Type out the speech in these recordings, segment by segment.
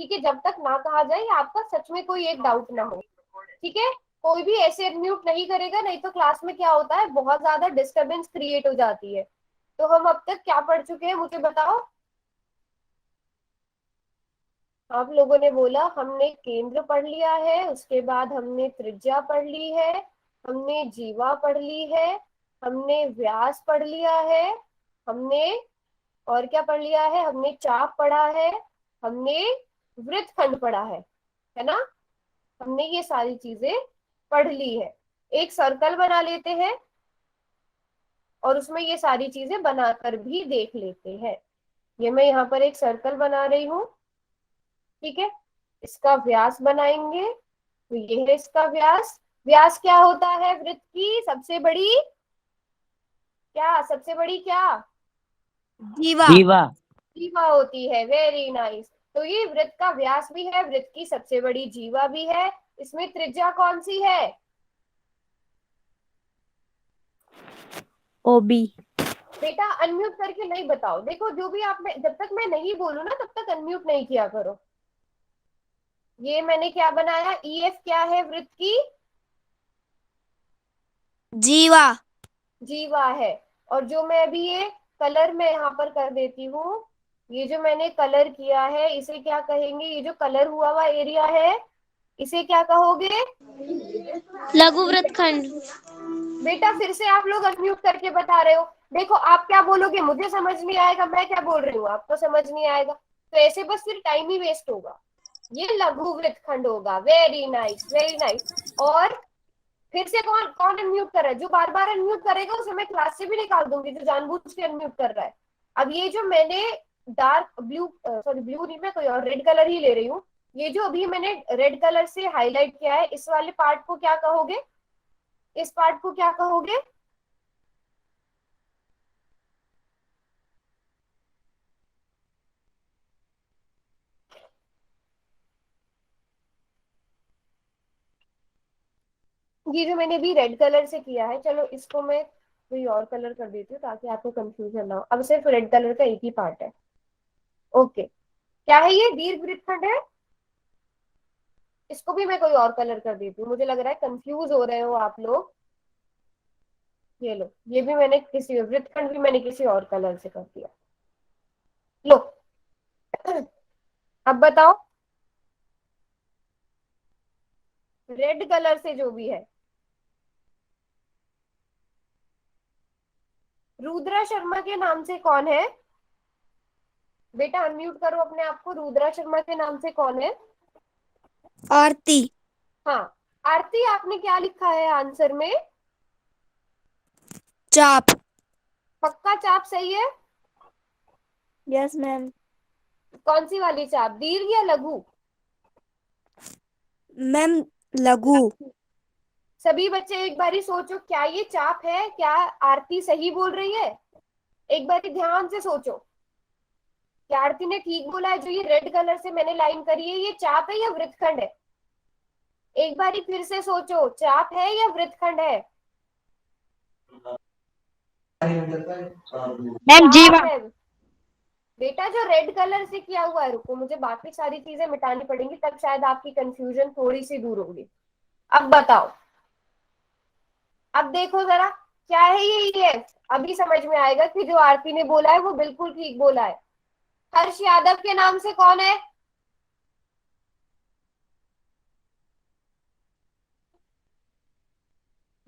ठीक है, जब तक ना कहा जाए या आपका सच में कोई एक डाउट ना हो। ठीक है, कोई भी ऐसे अनम्यूट नहीं करेगा, नहीं तो क्लास में क्या होता है, बहुत ज्यादा डिस्टरबेंस क्रिएट हो जाती है। तो हम अब तक क्या पढ़ चुके हैं मुझे बताओ। आप लोगों ने बोला हमने केंद्र पढ़ लिया है, उसके बाद हमने त्रिज्या पढ़ ली है, हमने जीवा पढ़ ली है, हमने व्यास पढ़ लिया है, हमने और क्या पढ़ लिया है, हमने चाप पढ़ा है, हमने वृत्तखंड पढ़ा है ना। हमने ये सारी चीजें पढ़ ली है। एक सर्कल बना लेते हैं और उसमें ये सारी चीजें बनाकर भी देख लेते हैं। ये मैं यहाँ पर एक सर्कल बना रही हूँ। ठीक है, इसका व्यास बनाएंगे, तो ये है इसका व्यास। व्यास क्या होता है वृत्त की सबसे बड़ी, क्या सबसे बड़ी क्या, जीवा। जीवा। जीवा होती है। Very nice. तो ये वृत्त का व्यास भी है, वृत्त की सबसे बड़ी जीवा भी है। इसमें त्रिज्या कौन सी है। ओबी। बेटा अनम्यूट करके नहीं बताओ, देखो जो भी आप जब तक मैं नहीं बोलूँ ना तब तक अनम्यूट नहीं किया करो। ये मैंने क्या बनाया, ईएफ क्या है वृत्त की, जीवा। जीवा है। और जो मैं अभी ये कलर में यहाँ पर कर देती हूँ, ये जो मैंने कलर किया है इसे क्या कहेंगे, ये जो कलर हुआ हुआ एरिया है इसे क्या कहोगे। लघु वृत्तखंड। बेटा फिर से आप लोग अनम्यूट करके बता रहे हो। देखो आप क्या बोलोगे मुझे समझ नहीं आएगा, मैं क्या बोल रही हूँ आपको समझ नहीं आएगा, तो ऐसे बस फिर टाइम ही वेस्ट होगा। ये लघु वृत्तखंड होगा। Very nice very nice. और फिर से कौन कौन अनम्यूट कर रहा है, जो बार बार अनम्यूट करेगा उसे मैं क्लास से भी निकाल दूंगी, जो जानबूझ के अनम्यूट कर रहा है। अब ये जो मैंने डार्क ब्लू, सॉरी ब्लू नहीं, मैं कोई और रेड कलर ही ले रही हूँ। ये जो अभी मैंने रेड कलर से हाईलाइट किया है इस वाले पार्ट को क्या कहोगे, इस पार्ट को क्या कहोगे। ये जो मैंने भी रेड कलर से किया है, चलो इसको मैं कोई और कलर कर देती हूँ ताकि आपको कंफ्यूजन ना हो। अब सिर्फ रेड कलर का एक ही पार्ट है। ओके, क्या है ये, दीर्घ वृत्तखंड है। इसको भी मैं कोई और कलर कर देती हूँ, मुझे लग रहा है कंफ्यूज हो रहे हो आप लोग। ये लो, ये भी मैंने किसी वृत्तखंड भी मैंने किसी और कलर से कर दिया। लो अब बताओ, रेड कलर से जो भी है, रुद्रा शर्मा के नाम से कौन है। बेटा अनम्यूट करो अपने आप को, रुद्रा शर्मा के नाम से कौन है। आरती। हाँ, आरती आपने क्या लिखा है आंसर में, चाप। पक्का चाप सही है। Yes ma'am. कौन सी वाली चाप, दीर्घ या लघु। मैम लघु। सभी बच्चे एक बारी सोचो क्या ये चाप है, क्या आरती सही बोल रही है। एक बारी ध्यान से सोचो, क्या आरती ने ठीक बोला है, जो ये रेड कलर से मैंने लाइन करी है ये चाप है या वृत्तखंड है। एक बारी फिर से सोचो, चाप है या वृत्तखंड है। मैम चाप जीवा। है। बेटा जो रेड कलर से किया हुआ है, रुको मुझे बाकी सारी चीजें मिटानी पड़ेंगी तब शायद आपकी कंफ्यूजन थोड़ी सी दूर होगी। अब बताओ, अब देखो जरा क्या है ये, अभी समझ में आएगा कि जो आरती ने बोला है वो बिल्कुल ठीक बोला है। हर्ष यादव के नाम से कौन है।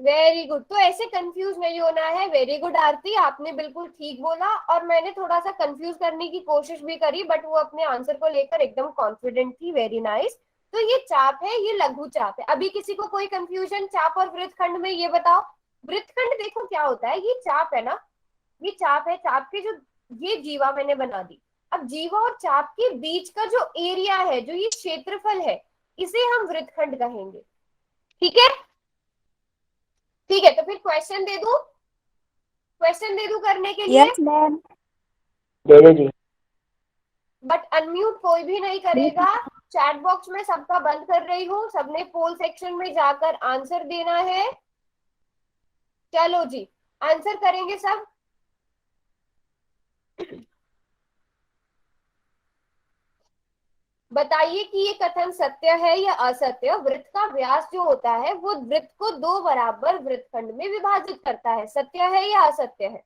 वेरी गुड, तो ऐसे कंफ्यूज नहीं होना है। वेरी गुड आरती, आपने बिल्कुल ठीक बोला और मैंने थोड़ा सा कंफ्यूज करने की कोशिश भी करी बट वो अपने आंसर को लेकर एकदम कॉन्फिडेंट थी। Very nice. तो ये चाप है, ये लघु चाप है। अभी किसी को कोई कंफ्यूजन चाप और वृत्तखंड में, ये बताओ। वृत्तखंड देखो क्या होता है, ये चाप है ना, ये चाप है, चाप के जो ये जीवा मैंने बना दी। अब जीवा और चाप के बीच का जो एरिया है, जो ये क्षेत्रफल है, इसे हम वृत्तखंड कहेंगे। ठीक है, ठीक है, तो फिर क्वेश्चन दे दूं, क्वेश्चन दे दूं करने के लिए। Yes ma'am. दे दो जी। बट अनम्यूट कोई भी नहीं करेगा। चैट बॉक्स में सबका बंद कर रही हूँ, सबने पोल सेक्शन में जाकर आंसर देना है। चलो जी, आंसर करेंगे सब। बताइए कि ये कथन सत्य है या असत्य। वृत्त का व्यास जो होता है वो वृत्त को दो बराबर वृत्तखंड में विभाजित करता है। सत्य है या असत्य है?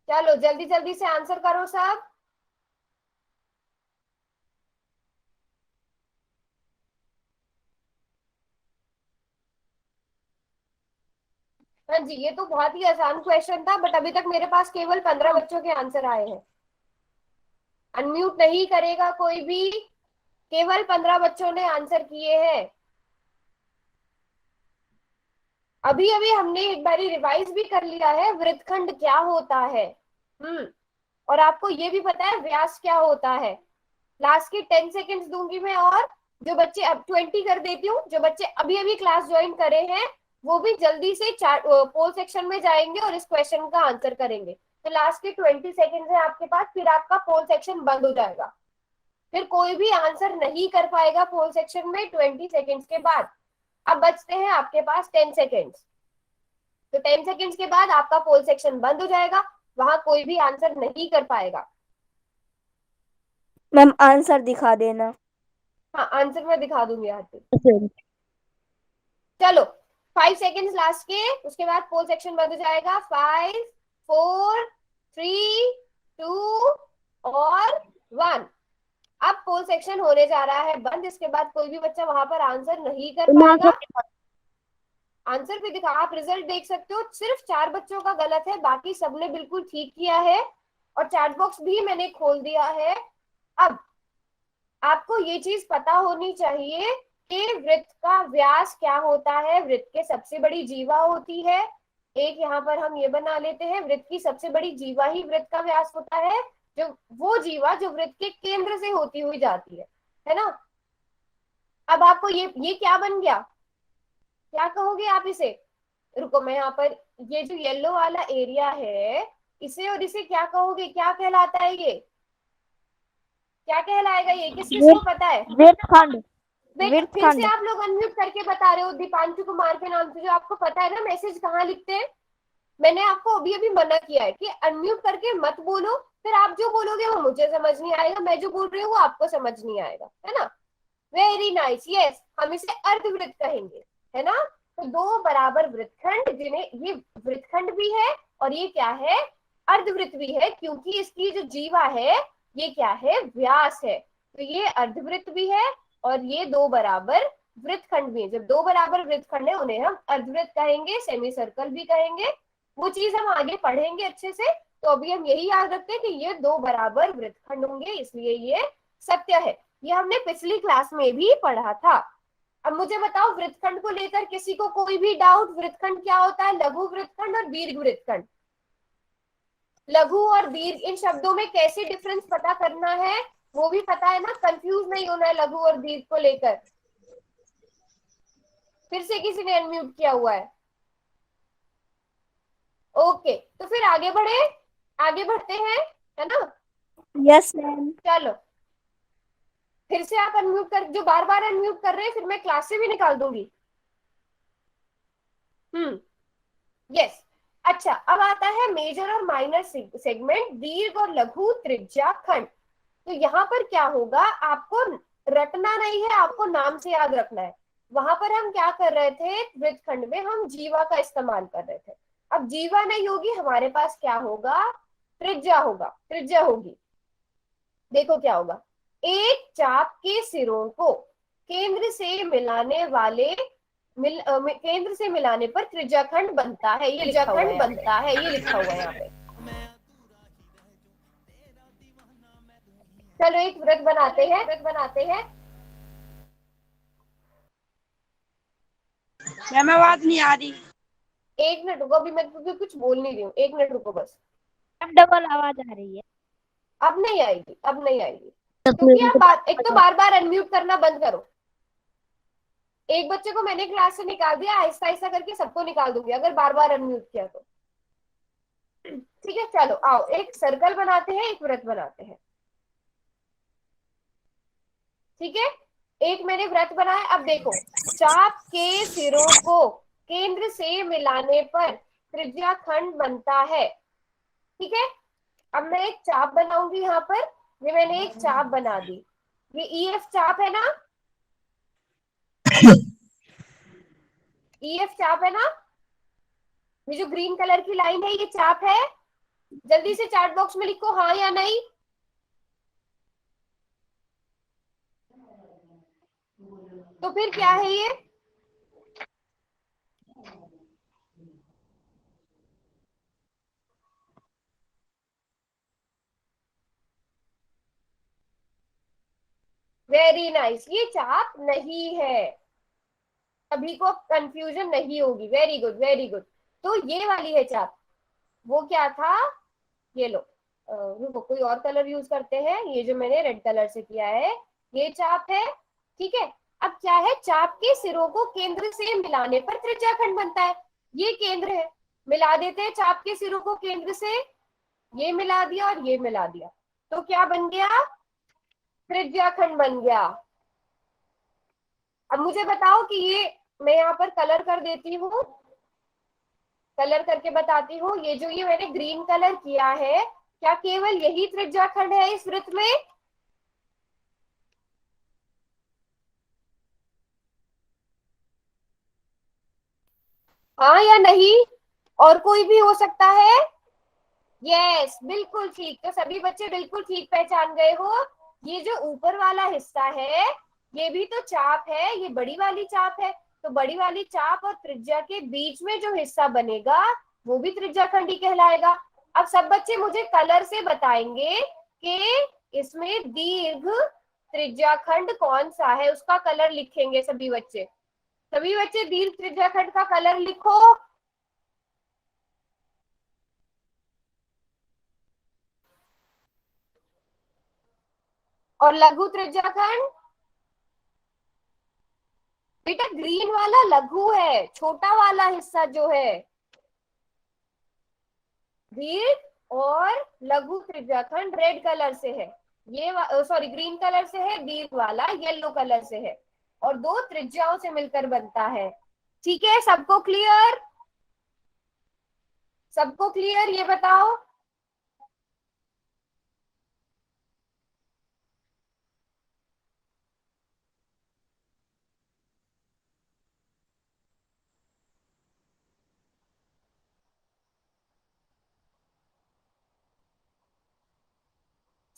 चलो जल्दी जल्दी से आंसर करो सब। हाँ जी, ये तो बहुत ही आसान क्वेश्चन था, बट अभी तक मेरे पास केवल 15 बच्चों के आंसर आए हैं। अनम्यूट नहीं करेगा कोई भी, केवल 15 बच्चों ने आंसर किए हैं। अभी अभी हमने एक बारी रिवाइज भी कर लिया है वृत्तखंड क्या होता है। और आपको ये भी पता है व्यास क्या होता है। लास्ट के 10 सेकेंड्स दूंगी मैं, और जो बच्चे अब 20 कर देती हूँ, जो बच्चे अभी अभी क्लास ज्वाइन करे हैं वो भी जल्दी से पोल सेक्शन में जाएंगे और इस क्वेश्चन का आंसर करेंगे। तो लास्ट के 20 सेकेंड है आपके पास, फिर आपका पोल सेक्शन बंद हो जाएगा। फिर कोई भी आंसर नहीं कर पाएगा पोल सेक्शन में 20 सेकेंड्स के बाद। अब बचते हैं आपके पास 10 सेकेंड्स। तो 10 सेकेंड्स के बाद आपका पोल सेक्शन बंद हो जाएगा, वहां कोई भी आंसर नहीं कर पाएगा। मैम आंसर दिखा देना। हाँ, आंसर मैं दिखा दूंगी आरती। चलो 5 सेकेंड्स लास्ट के, उसके बाद पोल सेक्शन बंद हो जाएगा। 5, 4, 3, 2 और 1। अब पोल सेक्शन होने जा रहा है बंद। इसके बाद कोई भी बच्चा वहां पर आंसर नहीं कर पाएगा। आंसर भी दिखा, आप रिजल्ट देख सकते हो। सिर्फ 4 बच्चों का गलत है, बाकी सबने बिल्कुल ठीक किया है। और चैट बॉक्स भी मैंने खोल दिया है। अब आपको ये चीज पता होनी चाहिए कि वृत्त का व्यास क्या होता है। वृत्त के सबसे बड़ी जीवा होती है। एक यहाँ पर हम ये बना लेते हैं, वृत्त की सबसे बड़ी जीवा ही वृत्त का व्यास होता है। जो वो जीवा जो वृत्त के केंद्र से होती हुई जाती है ना। अब आपको ये क्या बन गया, क्या कहोगे आप इसे? रुको मैं यहाँ पर, ये जो येलो वाला एरिया है, इसे और इसे क्या कहोगे, क्या कहलाता है ये? क्या कहलाएगा ये, किस किस को पता है? वृत्तखंड। बेटा फिर से वृत्तखंड। आप लोग अनम्यूट करके बता रहे हो दीपांशु कुमार के नाम से। जो आपको पता है ना मैसेज कहाँ लिखते हैं। मैंने आपको अभी अभी मना किया है कि अनम्यूट करके मत बोलो, फिर आप जो बोलोगे वो मुझे समझ नहीं आएगा, मैं जो बोल रही हूँ वो आपको समझ नहीं आएगा, है ना। वेरी नाइस, यस, हम इसे अर्धवृत्त कहेंगे, है ना। तो दो बराबर वृत्तखंड, जिन्हें ये वृत्तखंड भी है और ये क्या है, अर्धवृत्त भी है, क्योंकि इसकी जो जीवा है ये क्या है, व्यास है। तो ये अर्धवृत्त भी है और ये दो बराबर वृत्तखंड भी है। जब दो बराबर वृत्तखंड है उन्हें हम अर्धवृत्त कहेंगे, सेमी सर्कल भी कहेंगे। वो चीज हम आगे पढ़ेंगे अच्छे से। तो अभी हम यही याद रखते हैं कि ये दो बराबर वृत्तखंड होंगे, इसलिए ये सत्य है। ये हमने पिछली क्लास में भी पढ़ा था। अब मुझे बताओ वृत्तखंड को लेकर किसी को कोई भी डाउट? वृत्तखंड क्या होता है, लघु वृत्तखंड और दीर्घ वृत्तखंड। लघु और दीर्घ इन शब्दों में कैसे डिफरेंस पता करना है वो भी पता है ना, कंफ्यूज नहीं होना है लघु और दीर्घ को लेकर। फिर से किसी ने अनम्यूट किया हुआ है। ओके, तो फिर आगे बढ़े, आगे बढ़ते हैं, है ना। Yes ma'am. चलो फिर से आप अनम्यूट कर, जो बार बार अनम्यूट कर रहे हैं फिर मैं क्लास से भी निकाल दूंगी। यस। अच्छा, अब आता है मेजर और माइनर सेगमेंट, दीर्घ और लघु त्रिज्या खंड। तो यहाँ पर क्या होगा, आपको रटना नहीं है, आपको नाम से याद रखना है। वहां पर हम क्या कर रहे थे, वृत्तखंड में हम जीवा का इस्तेमाल कर रहे थे। अब जीवा नहीं होगी, हमारे पास क्या होगा, त्रिज्या होगा, त्रिज्या होगी। देखो क्या होगा, एक चाप के सिरों को केंद्र से मिलाने वाले केंद्र से मिलाने पर त्रिज्याखंड बनता है, ये लिखा हुआ है, बनता है, ये लिखा हुआ है यहाँ पे। चलो एक वृत्त बनाते हैं, वृत्त बनाते हैं। मैम आवाज नहीं आ रही। एक मिनट रुको, अभी मैं कुछ बोल नहीं रही हूँ, एक मिनट रुको बस। डबल आवाज आ रही है। अब नहीं आएगी, अब नहीं आएगी, क्योंकि आप एक तो बार बार अनम्यूट करना बंद करो। एक बच्चे को मैंने क्लास से निकाल दिया, आहिस्ता आहिस्ता करके सबको निकाल दूंगी अगर बार बार अनम्यूट किया तो। ठीक है, चलो आओ एक सर्कल बनाते हैं, एक वृत्त बनाते हैं। ठीक है, एक मैंने वृत्त बनाया। अब देखो, चाप के सिरों को केंद्र से मिलाने पर त्रिज्या खंड बनता है। ठीक है, अब मैं एक चाप बनाऊंगी यहाँ पर। ये मैंने एक चाप बना दी। ये ईएफ चाप है ना, ईएफ चाप है ना। ये जो ग्रीन कलर की लाइन है ये चाप है। जल्दी से चैट बॉक्स में लिखो हाँ या नहीं। तो फिर क्या है ये? वेरी नाइस, ये चाप नहीं है। सभी को कंफ्यूजन नहीं होगी। Very good very good. तो ये वाली है चाप। वो क्या था? ये लो, रुको कोई और कलर यूज करते हैं। ये जो मैंने रेड कलर से किया है ये चाप है। ठीक है, अब क्या है, चाप के सिरों को केंद्र से मिलाने पर त्रिज्याखंड बनता है। ये केंद्र है, मिला देते हैं चाप के सिरों को केंद्र से। ये मिला दिया और ये मिला दिया, तो क्या बन गया? त्रिज्याखंड बन गया। अब मुझे बताओ कि ये, मैं यहाँ पर कलर कर देती हूँ, कलर करके बताती हूँ। ये जो ये मैंने ग्रीन कलर किया है, क्या केवल यही त्रिज्याखंड है इस वृत्त में? हाँ या नहीं? और कोई भी हो सकता है? यस, बिल्कुल ठीक। तो सभी बच्चे बिल्कुल ठीक पहचान गए हो। ये जो ऊपर वाला हिस्सा है ये भी तो चाप है, ये बड़ी वाली चाप है। तो बड़ी वाली चाप और त्रिज्या के बीच में जो हिस्सा बनेगा वो भी त्रिज्याखंड ही कहलाएगा। अब सब बच्चे मुझे कलर से बताएंगे कि इसमें दीर्घ त्रिज्याखंड कौन सा है, उसका कलर लिखेंगे सभी बच्चे। सभी बच्चे दीर्घ त्रिज्याखंड का कलर लिखो। और लघु त्रिज्याखंड, बेटा ग्रीन वाला लघु है, छोटा वाला हिस्सा जो है दीर्घ, और लघु त्रिज्याखंड रेड कलर से है। ये सॉरी ग्रीन कलर से है, दीर्घ वाला येलो कलर से है, और दो त्रिज्याओं से मिलकर बनता है। ठीक है, सबको क्लियर? सबको क्लियर, ये बताओ।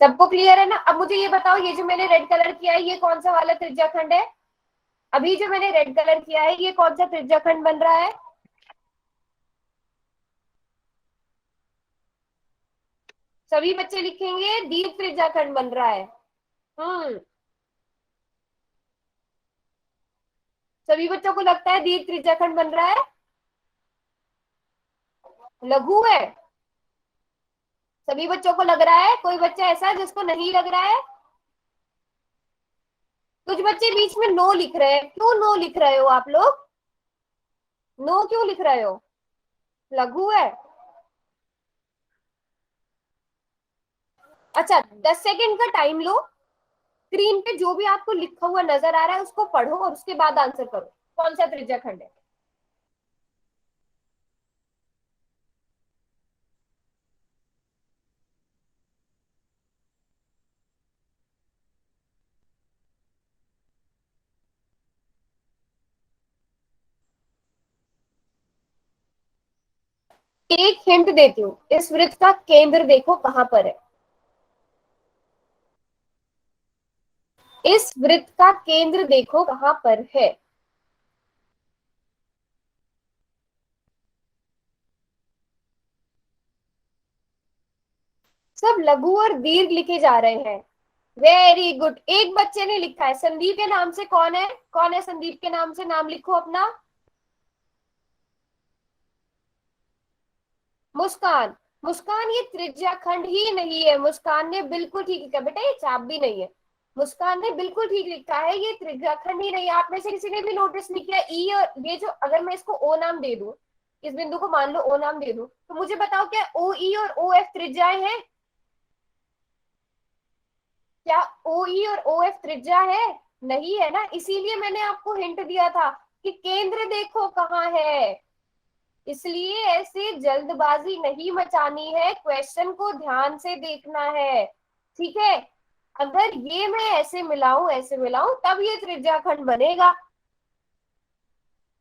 सबको क्लियर है ना? अब मुझे ये बताओ, ये जो मैंने रेड कलर किया है ये कौन सा वाला त्रिज्याखंड है? अभी जो मैंने रेड कलर किया है ये कौन सा त्रिज्याखंड बन रहा है? सभी बच्चे लिखेंगे दीर्घ त्रिज्याखंड बन रहा है। हम्म, सभी बच्चों को लगता है दीर्घ त्रिज्याखंड बन रहा है। लघु है? सभी बच्चों को लग रहा है? कोई बच्चा ऐसा है जिसको नहीं लग रहा है? कुछ बच्चे बीच में नो लिख रहे हैं। क्यों नो लिख रहे हो आप लोग? नो क्यों लिख रहे हो? लघु है? अच्छा, 10 सेकेंड का टाइम लो। स्क्रीन पे जो भी आपको लिखा हुआ नजर आ रहा है उसको पढ़ो और उसके बाद आंसर करो कौन सा त्रिज्याखंड है। एक हिंट देती हूँ, इस वृत्त का केंद्र देखो कहां पर है। इस वृत्त का केंद्र देखो कहां पर है। सब लघु और दीर्घ लिखे जा रहे हैं। वेरी गुड, एक बच्चे ने लिखा है। संदीप के नाम से कौन है? कौन है संदीप के नाम से? नाम लिखो अपना। मुस्कान। मुस्कान, ये त्रिज्याखंड ही नहीं है। मुस्कान ने बिल्कुल ठीक लिखा बेटा, ये चाप भी नहीं है। मुस्कान ने बिल्कुल ठीक लिखा है, ये त्रिज्याखंड ही नहीं है। आप में से किसी ने भी नोटिस नहीं किया? ई और ये जो, अगर मैं इसको ओ नाम दे दूं, इस बिंदु को मान लो ओ नाम दे दूं, तो मुझे बताओ क्या ओ ई और ओ एफ त्रिज्याएं हैं? क्या ओ ई और ओ एफ त्रिज्या है? नहीं है ना, इसीलिए मैंने आपको हिंट दिया था कि केंद्र देखो कहाँ है। इसलिए ऐसे जल्दबाजी नहीं मचानी है, क्वेश्चन को ध्यान से देखना है। ठीक है, अगर ये मैं ऐसे मिलाऊं तब ये त्रिज्याखंड बनेगा।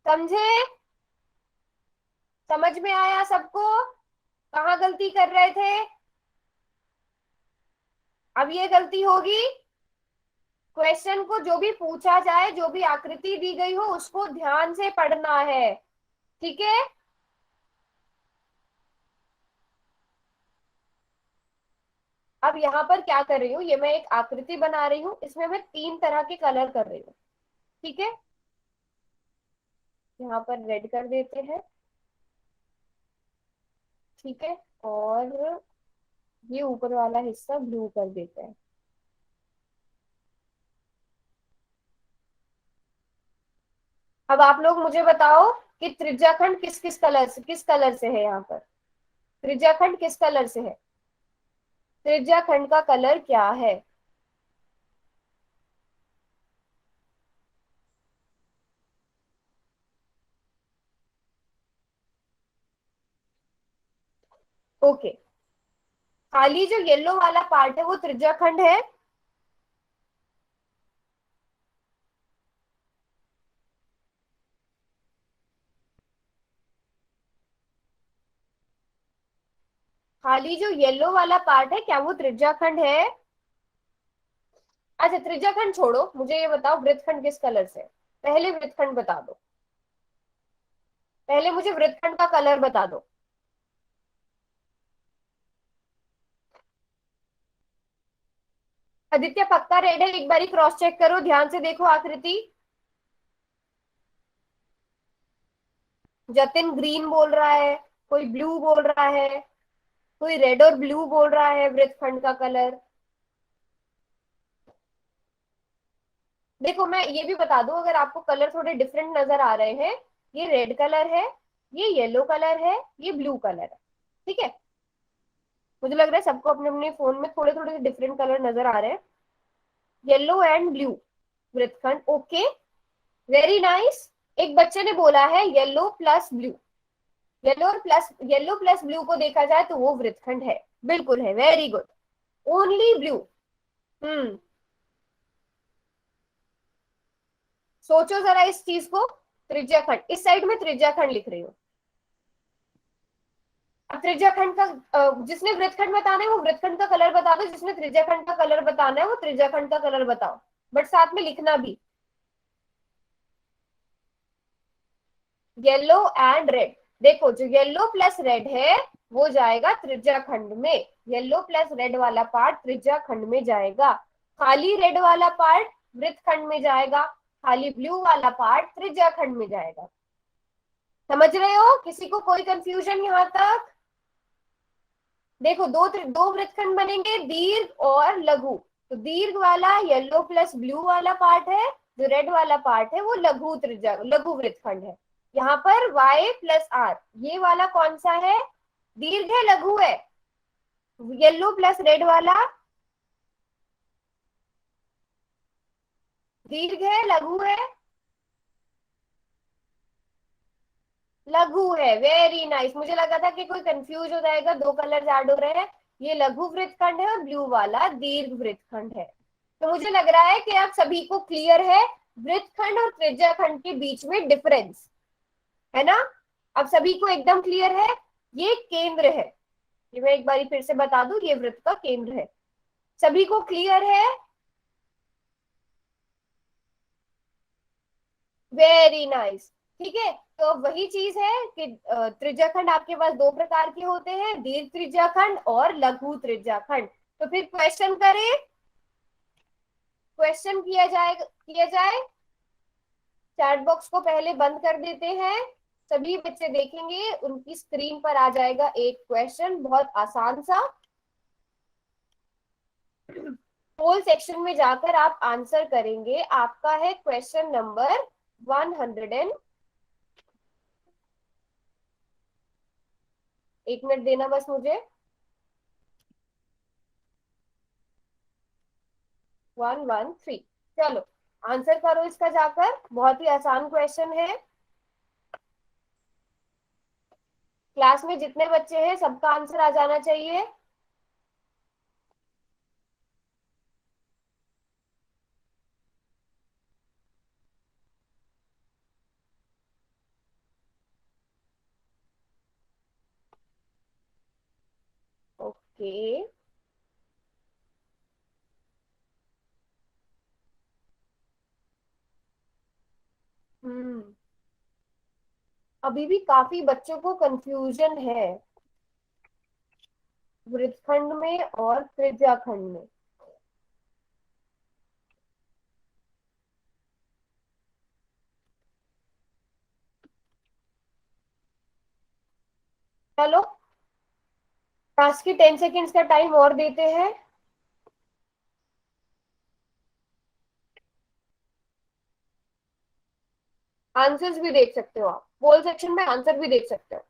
समझे? समझ में आया सबको? कहाँ गलती कर रहे थे? अब ये गलती होगी, क्वेश्चन को जो भी पूछा जाए, जो भी आकृति दी गई हो, उसको ध्यान से पढ़ना है। ठीक है, अब यहाँ पर क्या कर रही हूँ, ये मैं एक आकृति बना रही हूँ, इसमें मैं 3 तरह के कलर कर रही हूँ। ठीक है, यहाँ पर रेड कर देते हैं। ठीक है, और ये ऊपर वाला हिस्सा ब्लू कर देते हैं। अब आप लोग मुझे बताओ कि त्रिज्याखंड किस कलर से है। यहाँ पर त्रिज्याखंड किस कलर से है? त्रिज्याखंड का कलर क्या है? ओके, खाली जो येलो वाला पार्ट है वो त्रिज्याखंड है। खाली जो येलो वाला पार्ट है, क्या वो त्रिज्याखंड है? अच्छा, त्रिज्याखंड छोड़ो, मुझे ये बताओ वृत्तखंड किस कलर से है? पहले वृत्तखंड बता दो, पहले मुझे वृत्तखंड का कलर बता दो। आदित्य पक्का रेड है? एक बारी क्रॉस चेक करो, ध्यान से देखो आकृति। जतिन ग्रीन बोल रहा है, कोई ब्लू बोल रहा है, कोई रेड और ब्लू बोल रहा है वृत्तखंड का कलर। देखो, मैं ये भी बता दूं, अगर आपको कलर थोड़े डिफरेंट नजर आ रहे हैं, ये रेड कलर है, ये येलो कलर है, ये ब्लू कलर है। ठीक है, मुझे लग रहा है सबको अपने अपने फोन में थोड़े थोड़े डिफरेंट कलर नजर आ रहे हैं। येलो एंड ब्लू वृत्तखंड, ओके, वेरी नाइस। एक बच्चे ने बोला है yellow plus blue. Yellow plus blue को देखा जाए तो वो वृत्तखंड है, बिल्कुल है, very good. Only blue. Hmm, सोचो जरा इस चीज को। त्रिज्याखंड, इस साइड में त्रिज्याखंड लिख रही हूँ। अब त्रिज्याखंड का जिसने वृत्तखंड बताना है वो वृत्तखंड का कलर बता दो, जिसने त्रिज्याखंड का कलर बताना है वो त्रिज्याखंड का कलर बताओ, बट साथ में लिखना भी। येलो एंड रेड, देखो जो येलो प्लस रेड है वो जाएगा त्रिज्याखंड में, येलो प्लस रेड वाला पार्ट त्रिज्याखंड में जाएगा। खाली रेड वाला पार्ट वृत्तखंड में जाएगा, खाली ब्लू वाला पार्ट त्रिज्याखंड में जाएगा। समझ रहे हो? किसी को कोई कंफ्यूजन यहाँ तक? देखो, दो वृत्तखंड बनेंगे, दीर्घ और लघु। तो दीर्घ वाला येलो प्लस ब्लू वाला पार्ट है, जो रेड वाला पार्ट है वो लघु वृत्तखंड है। यहाँ पर y प्लस आर, ये वाला कौन सा है? दीर्घ है, लघु है? येलो प्लस रेड वाला दीर्घ है, लघु है? लघु है, वेरी नाइस। मुझे लगा था कि कोई कंफ्यूज हो जाएगा, दो कलर ऐड हो रहे हैं। ये लघु वृत्तखंड है और ब्लू वाला दीर्घ वृत्तखंड है। तो मुझे लग रहा है कि आप सभी को क्लियर है वृत्तखंड और त्रिज्याखंड के बीच में डिफरेंस, है ना? अब सभी को एकदम क्लियर है? ये केंद्र है, ये मैं एक बारी फिर से बता दूं, ये वृत्त का केंद्र है। सभी को क्लियर है? Very nice. ठीक है, तो वही चीज है कि त्रिज्याखंड आपके पास दो प्रकार के होते हैं, दीर्घ त्रिज्याखंड और लघु त्रिज्याखंड। तो फिर क्वेश्चन करें, क्वेश्चन किया जाए। चैट बॉक्स को पहले बंद कर देते हैं, सभी बच्चे देखेंगे, उनकी स्क्रीन पर आ जाएगा एक क्वेश्चन, बहुत आसान सा। होल सेक्शन में जाकर आप आंसर करेंगे। आपका है क्वेश्चन नंबर 100 एक मिनट देना बस मुझे। 113, चलो आंसर करो इसका जाकर, बहुत ही आसान क्वेश्चन है। क्लास में जितने बच्चे हैं सबका आंसर आ जाना चाहिए। ओके। हम्म अभी भी काफी बच्चों को कंफ्यूजन है वृत्तखंड में और त्रिज्याखंड में। चलो लास्ट के 10 सेकेंड्स का टाइम और देते हैं। आंसर्स भी देख सकते हो आप, पोल सेक्शन में आंसर भी देख सकते हो।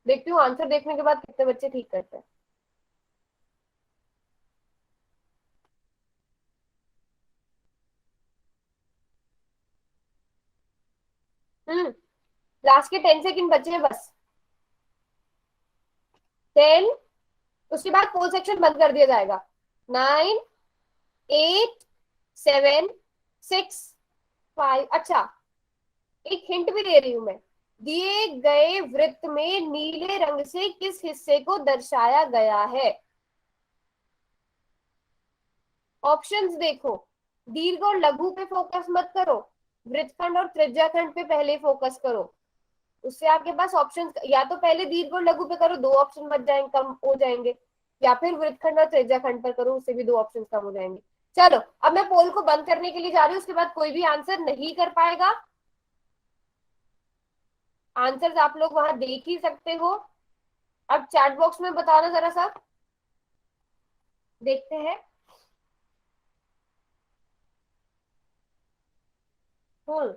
देखती हूँ आंसर देखने के बाद कितने बच्चे ठीक करते हैं। हम्म लास्ट के 10 सेकेंड बचे हैं बस। 10। उसके बाद पोल सेक्शन बंद कर दिया जाएगा। 9, 8, 7, 6, 5। अच्छा, एक हिंट भी दे रही हूं मैं। दिए गए वृत्त में नीले रंग से किस हिस्से को दर्शाया गया है? ऑप्शंस देखो। दीर्घ और लघु पे फोकस मत करो, वृत्तखंड और त्रिज्याखंड पे पहले फोकस करो। उससे आपके पास ऑप्शन, या तो पहले दीर्घ और लघु पे करो, 2 ऑप्शन बच जाएंगे, कम हो जाएंगे। या फिर वृत्तखंड और त्रिज्याखंड पर करो, उससे भी 2 ऑप्शन कम हो जाएंगे। चलो अब मैं पोल को बंद करने के लिए जा रही हूँ, उसके बाद कोई भी आंसर नहीं कर पाएगा। आंसर्स आप लोग वहां देख ही सकते हो। अब चैट बॉक्स में बताना जरा सा, देखते हैं। हम्म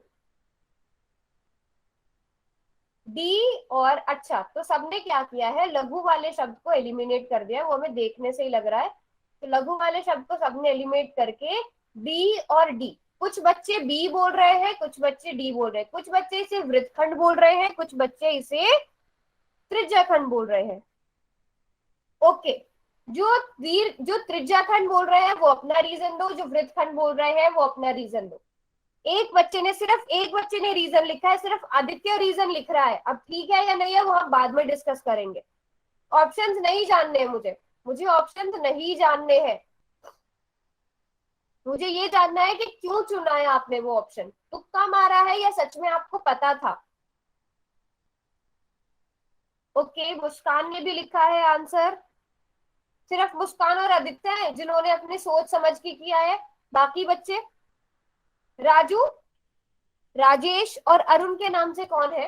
डी। और अच्छा, तो सबने क्या किया है, लघु वाले शब्द को एलिमिनेट कर दिया, वो हमें देखने से ही लग रहा है। तो लघु वाले शब्द को सबने एलिमिनेट करके बी और डी। कुछ बच्चे बी बोल रहे हैं, कुछ बच्चे डी बोल रहे हैं, कुछ बच्चे इसे वृत्तखंड बोल रहे हैं, कुछ बच्चे इसे त्रिज्याखंड बोल रहे हैं। ओके। जो त्रिज्याखंड बोल रहे हैं वो अपना रीजन दो, जो वृत्तखंड बोल रहे हैं वो अपना रीजन दो। सिर्फ एक बच्चे ने रीजन लिखा है, सिर्फ आदित्य रीजन लिख रहा है। अब ठीक है या नहीं है वो हम बाद में डिस्कस करेंगे। ऑप्शंस नहीं जानने हैं मुझे, मुझे ऑप्शंस नहीं जानने हैं। मुझे ये जानना है कि क्यों चुना है आपने वो ऑप्शन, तुक्का मारा है या सच में आपको पता था? ओके, मुस्कान ने भी लिखा है आंसर। सिर्फ मुस्कान और आदित्य हैं जिन्होंने अपनी सोच समझ के किया है, बाकी बच्चे? राजू, राजेश और अरुण के नाम से कौन है?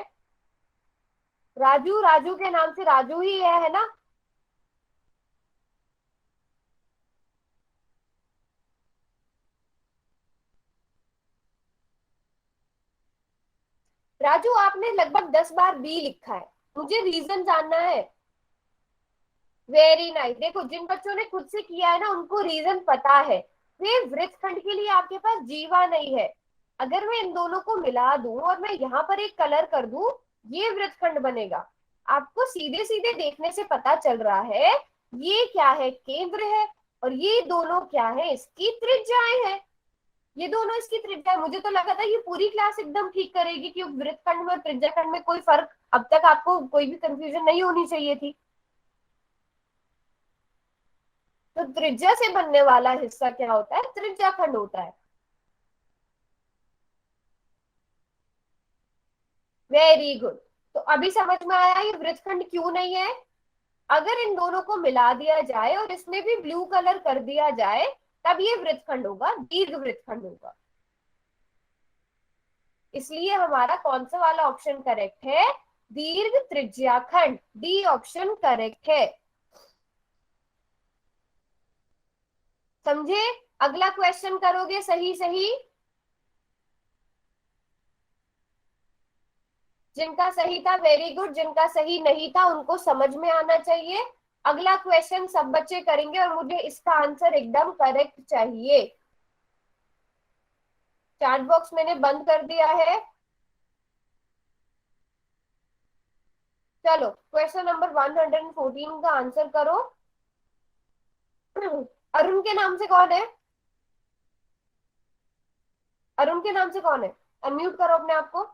राजू, राजू के नाम से राजू ही है ना? राजू, आपने लगभग 10 बार बी लिखा है, मुझे रीजन जानना है। Very nice. देखो जिन बच्चों ने खुद से किया है ना उनको रीजन पता है। वे वृत्तखंड के लिए आपके पास जीवा नहीं है। अगर मैं इन दोनों को मिला दूं और मैं यहाँ पर एक कलर कर दूं, ये वृत्तखंड बनेगा। आपको सीधे सीधे देखने से पता चल रहा है ये क्या है, केंद्र है। और ये दोनों क्या है, इसकी त्रिज्याएं हैं। ये दोनों इसकी त्रिज्या है। मुझे तो लगा था ये पूरी क्लास एकदम ठीक करेगी कि वृत्तखंड में और त्रिज्याखंड में कोई फर्क, अब तक आपको कोई भी कंफ्यूजन नहीं होनी चाहिए थी। तो त्रिज्या से बनने वाला हिस्सा क्या होता है, त्रिज्याखंड होता है। Very good. तो अभी समझ में आया ये वृत्तखंड क्यों नहीं है। अगर इन दोनों को मिला दिया जाए और इसमें भी ब्लू कलर कर दिया जाए, तब ये वृत्तखंड होगा, दीर्घ वृत्तखंड होगा। इसलिए हमारा कौन सा वाला ऑप्शन करेक्ट है, दीर्घ त्रिज्याखंड। डी ऑप्शन करेक्ट है। समझे? अगला क्वेश्चन करोगे सही सही। जिनका सही था वेरी गुड, जिनका सही नहीं था उनको समझ में आना चाहिए। अगला क्वेश्चन सब बच्चे करेंगे और मुझे इसका आंसर एकदम करेक्ट चाहिए। चैट बॉक्स मैंने बंद कर दिया है। चलो क्वेश्चन नंबर 114 का आंसर करो। अरुण के नाम से कौन है? अरुण के नाम से कौन है? अनम्यूट करो अपने आप को।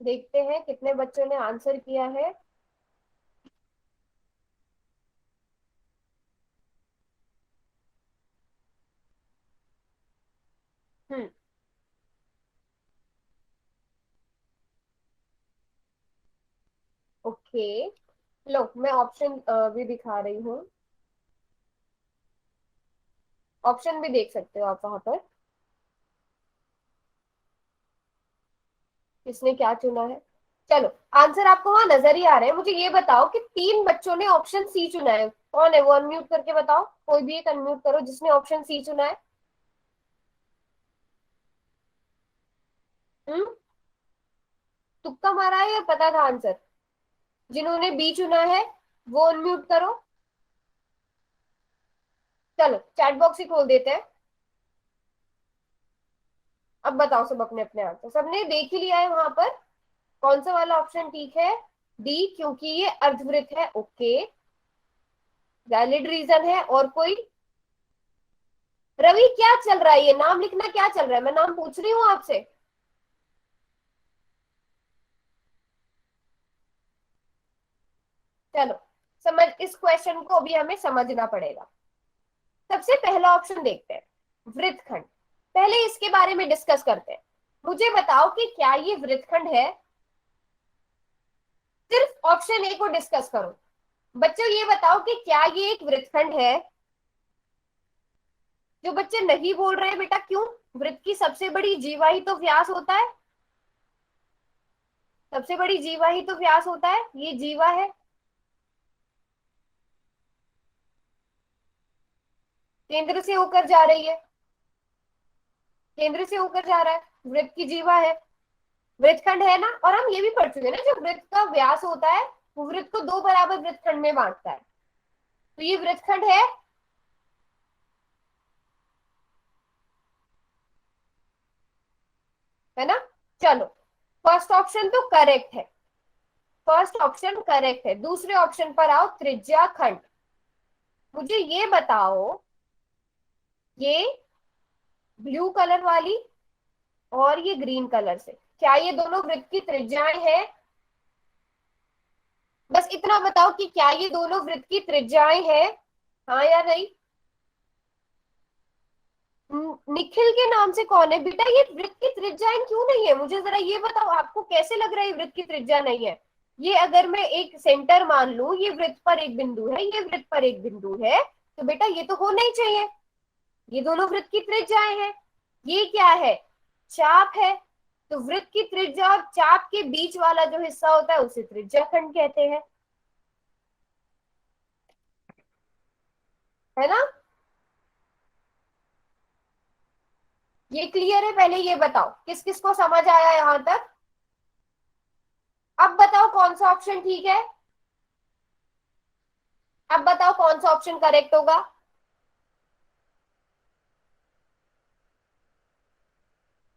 देखते हैं कितने बच्चों ने आंसर किया है। हम्म। ओके, लो मैं ऑप्शन भी दिखा रही हूँ। ऑप्शन भी देख सकते हो आप वहां पर, किसने क्या चुना है। चलो आंसर आपको वहां नजर ही आ रहे हैं। मुझे ये बताओ कि 3 बच्चों ने ऑप्शन सी चुना है। कौन है वो? अनम्यूट करके बताओ, कोई भी एक अनम्यूट करो जिसने ऑप्शन सी चुना है। हम्म। तुक्का मारा है या पता था आंसर? जिन्होंने बी चुना है वो अनम्यूट करो। चलो चैट बॉक्स ही खोल देते हैं। अब बताओ सब अपने अपने आंसर, सबने देख ही लिया है वहां पर। कौन सा वाला ऑप्शन ठीक है? डी, क्योंकि ये अर्धवृत्त है। ओके, वैलिड रीजन है। और कोई? रवि क्या चल रहा है? ये नाम लिखना क्या चल रहा है? मैं नाम पूछ रही हूँ आपसे। चलो समझ, इस क्वेश्चन को अभी हमें समझना पड़ेगा। सबसे पहला ऑप्शन देखते हैं, वृत्तखंड। पहले इसके बारे में डिस्कस करते हैं। मुझे बताओ कि क्या ये वृत्तखंड है? सिर्फ ऑप्शन ए को डिस्कस करो। बच्चों ये बताओ कि क्या ये एक वृत्तखंड है? जो बच्चे नहीं बोल रहे हैं बेटा, क्यों? वृत्त की सबसे बड़ी जीवा ही तो व्यास होता है। सबसे बड़ी जीवा ही तो व्यास होता है, ये जीवा है। केंद्र से होकर जा रही है, केंद्र से होकर जा रहा है, वृत्त की जीवा है। वृत्तखंड है ना। और हम ये भी पढ़ चुके हैं ना, जो वृत्त का व्यास होता है वो वृत्त को 2 बराबर वृत्तखंड में बांटता है। तो ये वृत्तखंड है ना। चलो फर्स्ट ऑप्शन तो करेक्ट है, फर्स्ट ऑप्शन करेक्ट है। दूसरे ऑप्शन पर आओ, त्रिज्या खंड। मुझे ये बताओ, ये ब्लू कलर वाली और ये ग्रीन कलर से, क्या ये दोनों वृत्त की त्रिज्याएं हैं? बस इतना बताओ कि क्या ये दोनों वृत्त की त्रिज्याएं हैं, हाँ या नहीं। निखिल के नाम से कौन है बेटा? ये वृत्त की त्रिज्याएं क्यों नहीं है? मुझे जरा ये बताओ, आपको कैसे लग रहा है ये वृत्त की त्रिज्या नहीं है? ये अगर मैं एक सेंटर मान लूं, ये वृत्त पर एक बिंदु है, ये वृत्त पर एक बिंदु है, तो बेटा ये तो होना ही चाहिए। ये दोनों वृत्त की त्रिज्याएं हैं। ये क्या है? चाप है। तो वृत्त की त्रिज्या और चाप के बीच वाला जो हिस्सा होता है उसे त्रिज्या खंड कहते हैं, है ना। ये क्लियर है? पहले ये बताओ किस किस को समझ आया यहां तक। अब बताओ कौन सा ऑप्शन ठीक है। अब बताओ कौन सा ऑप्शन करेक्ट होगा।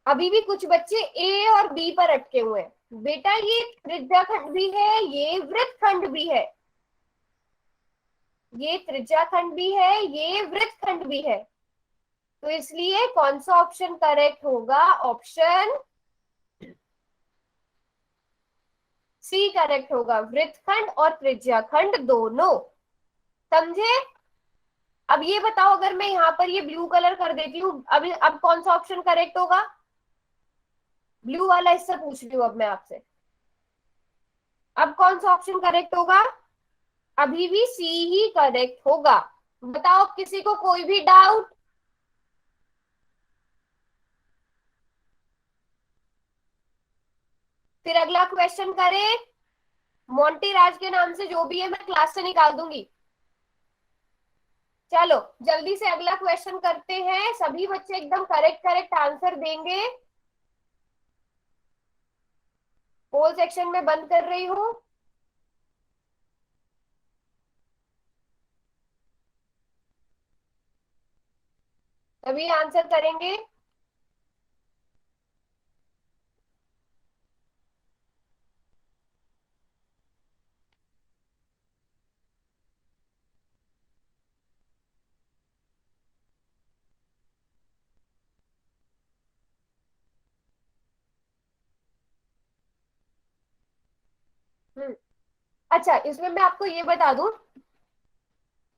अभी भी कुछ बच्चे ए और बी पर अटके हुए हैं। बेटा ये त्रिज्या खंड भी है, ये वृत्त खंड भी है। ये त्रिज्या खंड भी है, ये वृत्त खंड भी है। तो इसलिए कौन सा ऑप्शन करेक्ट होगा? ऑप्शन सी करेक्ट होगा, वृत्तखंड और त्रिज्या खंड दोनों। समझे? अब ये बताओ, अगर मैं यहाँ पर ये ब्लू कलर कर देती हूँ, अभी अब कौन सा ऑप्शन करेक्ट होगा? ब्लू वाला हिस्सा पूछ रही हूँ अब मैं आपसे। अब कौन सा ऑप्शन करेक्ट होगा? अभी भी सी ही करेक्ट होगा। बताओ किसी को कोई भी डाउट? फिर अगला क्वेश्चन करें। मोंटी राज के नाम से जो भी है मैं क्लास से निकाल दूंगी। चलो जल्दी से अगला क्वेश्चन करते हैं, सभी बच्चे एकदम करेक्ट करेक्ट आंसर देंगे। पोल सेक्शन में बंद कर रही हूँ। सभी आंसर करेंगे। हम्म। अच्छा, इसमें मैं आपको ये बता दूं,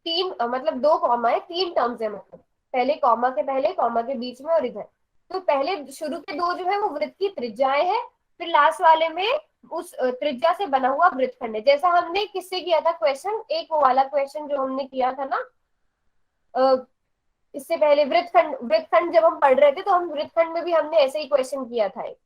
तीन मतलब दो कॉमा है, तीन टर्म्स है, मतलब पहले कॉमा के पहले, कॉमा के बीच में और इधर। तो पहले शुरू के दो जो है वो वृत्त की त्रिज्याएं हैं, फिर लास्ट वाले में उस त्रिज्या से बना हुआ वृत्तखंड है। जैसा हमने किससे किया था क्वेश्चन, एक वो वाला क्वेश्चन जो हमने किया था ना, इससे पहले वृत्तखंड, वृत्तखंड जब हम पढ़ रहे थे तो हम वृत्तखंड में भी हमने ऐसे ही क्वेश्चन किया था एक।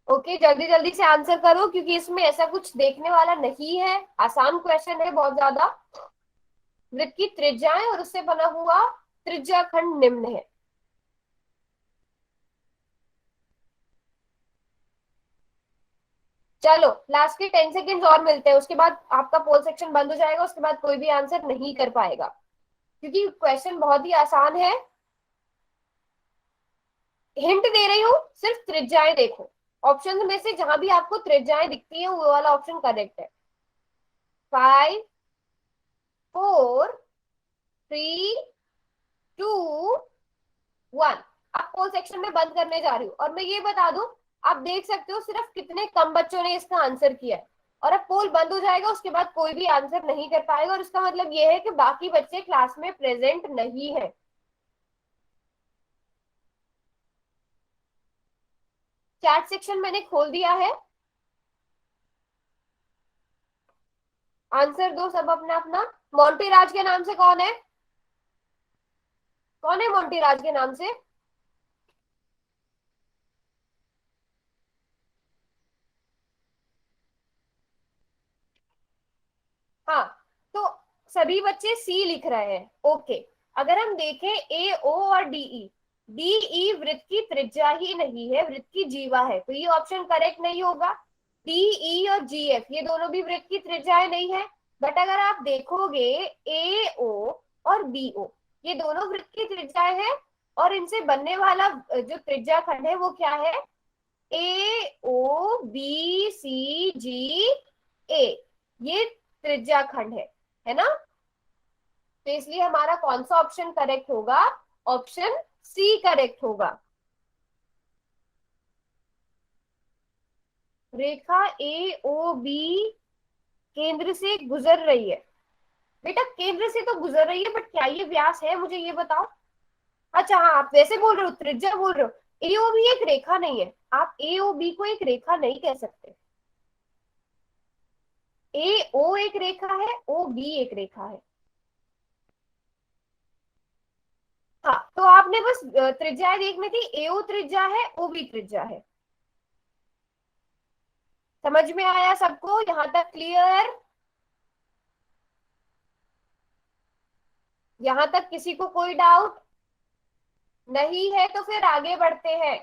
ओके, जल्दी जल्दी से आंसर करो क्योंकि इसमें ऐसा कुछ देखने वाला नहीं है, आसान क्वेश्चन है बहुत ज्यादा। वृत्त की त्रिज्याएं और उससे बना हुआ त्रिज्या खंड निम्न है। चलो लास्ट के 10 सेकेंड और मिलते हैं, उसके बाद आपका पोल सेक्शन बंद हो जाएगा, उसके बाद कोई भी आंसर नहीं कर पाएगा क्योंकि क्वेश्चन बहुत ही आसान है। हिंट दे रही हूँ, सिर्फ त्रिज्याएं देखो, ऑप्शन में से जहां भी आपको त्रिज्याएं दिखती है वो वाला ऑप्शन करेक्ट है। 5 4 3 2 1। आप पोल सेक्शन में बंद करने जा रही हूँ और मैं ये बता दूं, आप देख सकते हो सिर्फ कितने कम बच्चों ने इसका आंसर किया है। और अब पोल बंद हो जाएगा, उसके बाद कोई भी आंसर नहीं कर पाएगा और इसका मतलब ये है कि बाकी बच्चे क्लास में प्रेजेंट नहीं है। चैट सेक्शन मैंने खोल दिया है, आंसर दो सब अपना अपना। मोंटी राज के नाम से कौन है, कौन है मोंटी राज के नाम से? हाँ, तो सभी बच्चे सी लिख रहे हैं। ओके, अगर हम देखें ए ओ और डीई, डीई वृत्त की त्रिज्या ही नहीं है, वृत्त की जीवा है, तो ये ऑप्शन करेक्ट नहीं होगा। डीई और जीएफ ये दोनों भी वृत्त की त्रिज्याएं नहीं है। बट अगर आप देखोगे ए ओ और बी ओ, ये दोनों वृत्त की त्रिज्याएं हैं और इनसे बनने वाला जो त्रिज्या खंड है वो क्या है, ए ओ बी सी जी ए, ये त्रिज्या खंड है ना? तो इसलिए हमारा कौन सा ऑप्शन करेक्ट होगा, ऑप्शन सी करेक्ट होगा। रेखा ए ओ बी केंद्र से गुजर रही है, बेटा केंद्र से तो गुजर रही है बट क्या ये व्यास है, मुझे ये बताओ। अच्छा हाँ, आप वैसे बोल रहे हो, त्रिज्या बोल रहे हो। ए ओ बी एक रेखा नहीं है, आप ए ओ बी को एक रेखा नहीं कह सकते। ए ओ एक रेखा है, ओ बी एक रेखा है। हाँ, तो आपने बस त्रिज्याएं देखनी थी, एओ त्रिज्या है, ओ बी त्रिज्या है। समझ में आया सबको यहाँ तक क्लियर? यहाँ तक किसी को कोई डाउट नहीं है तो फिर आगे बढ़ते हैं।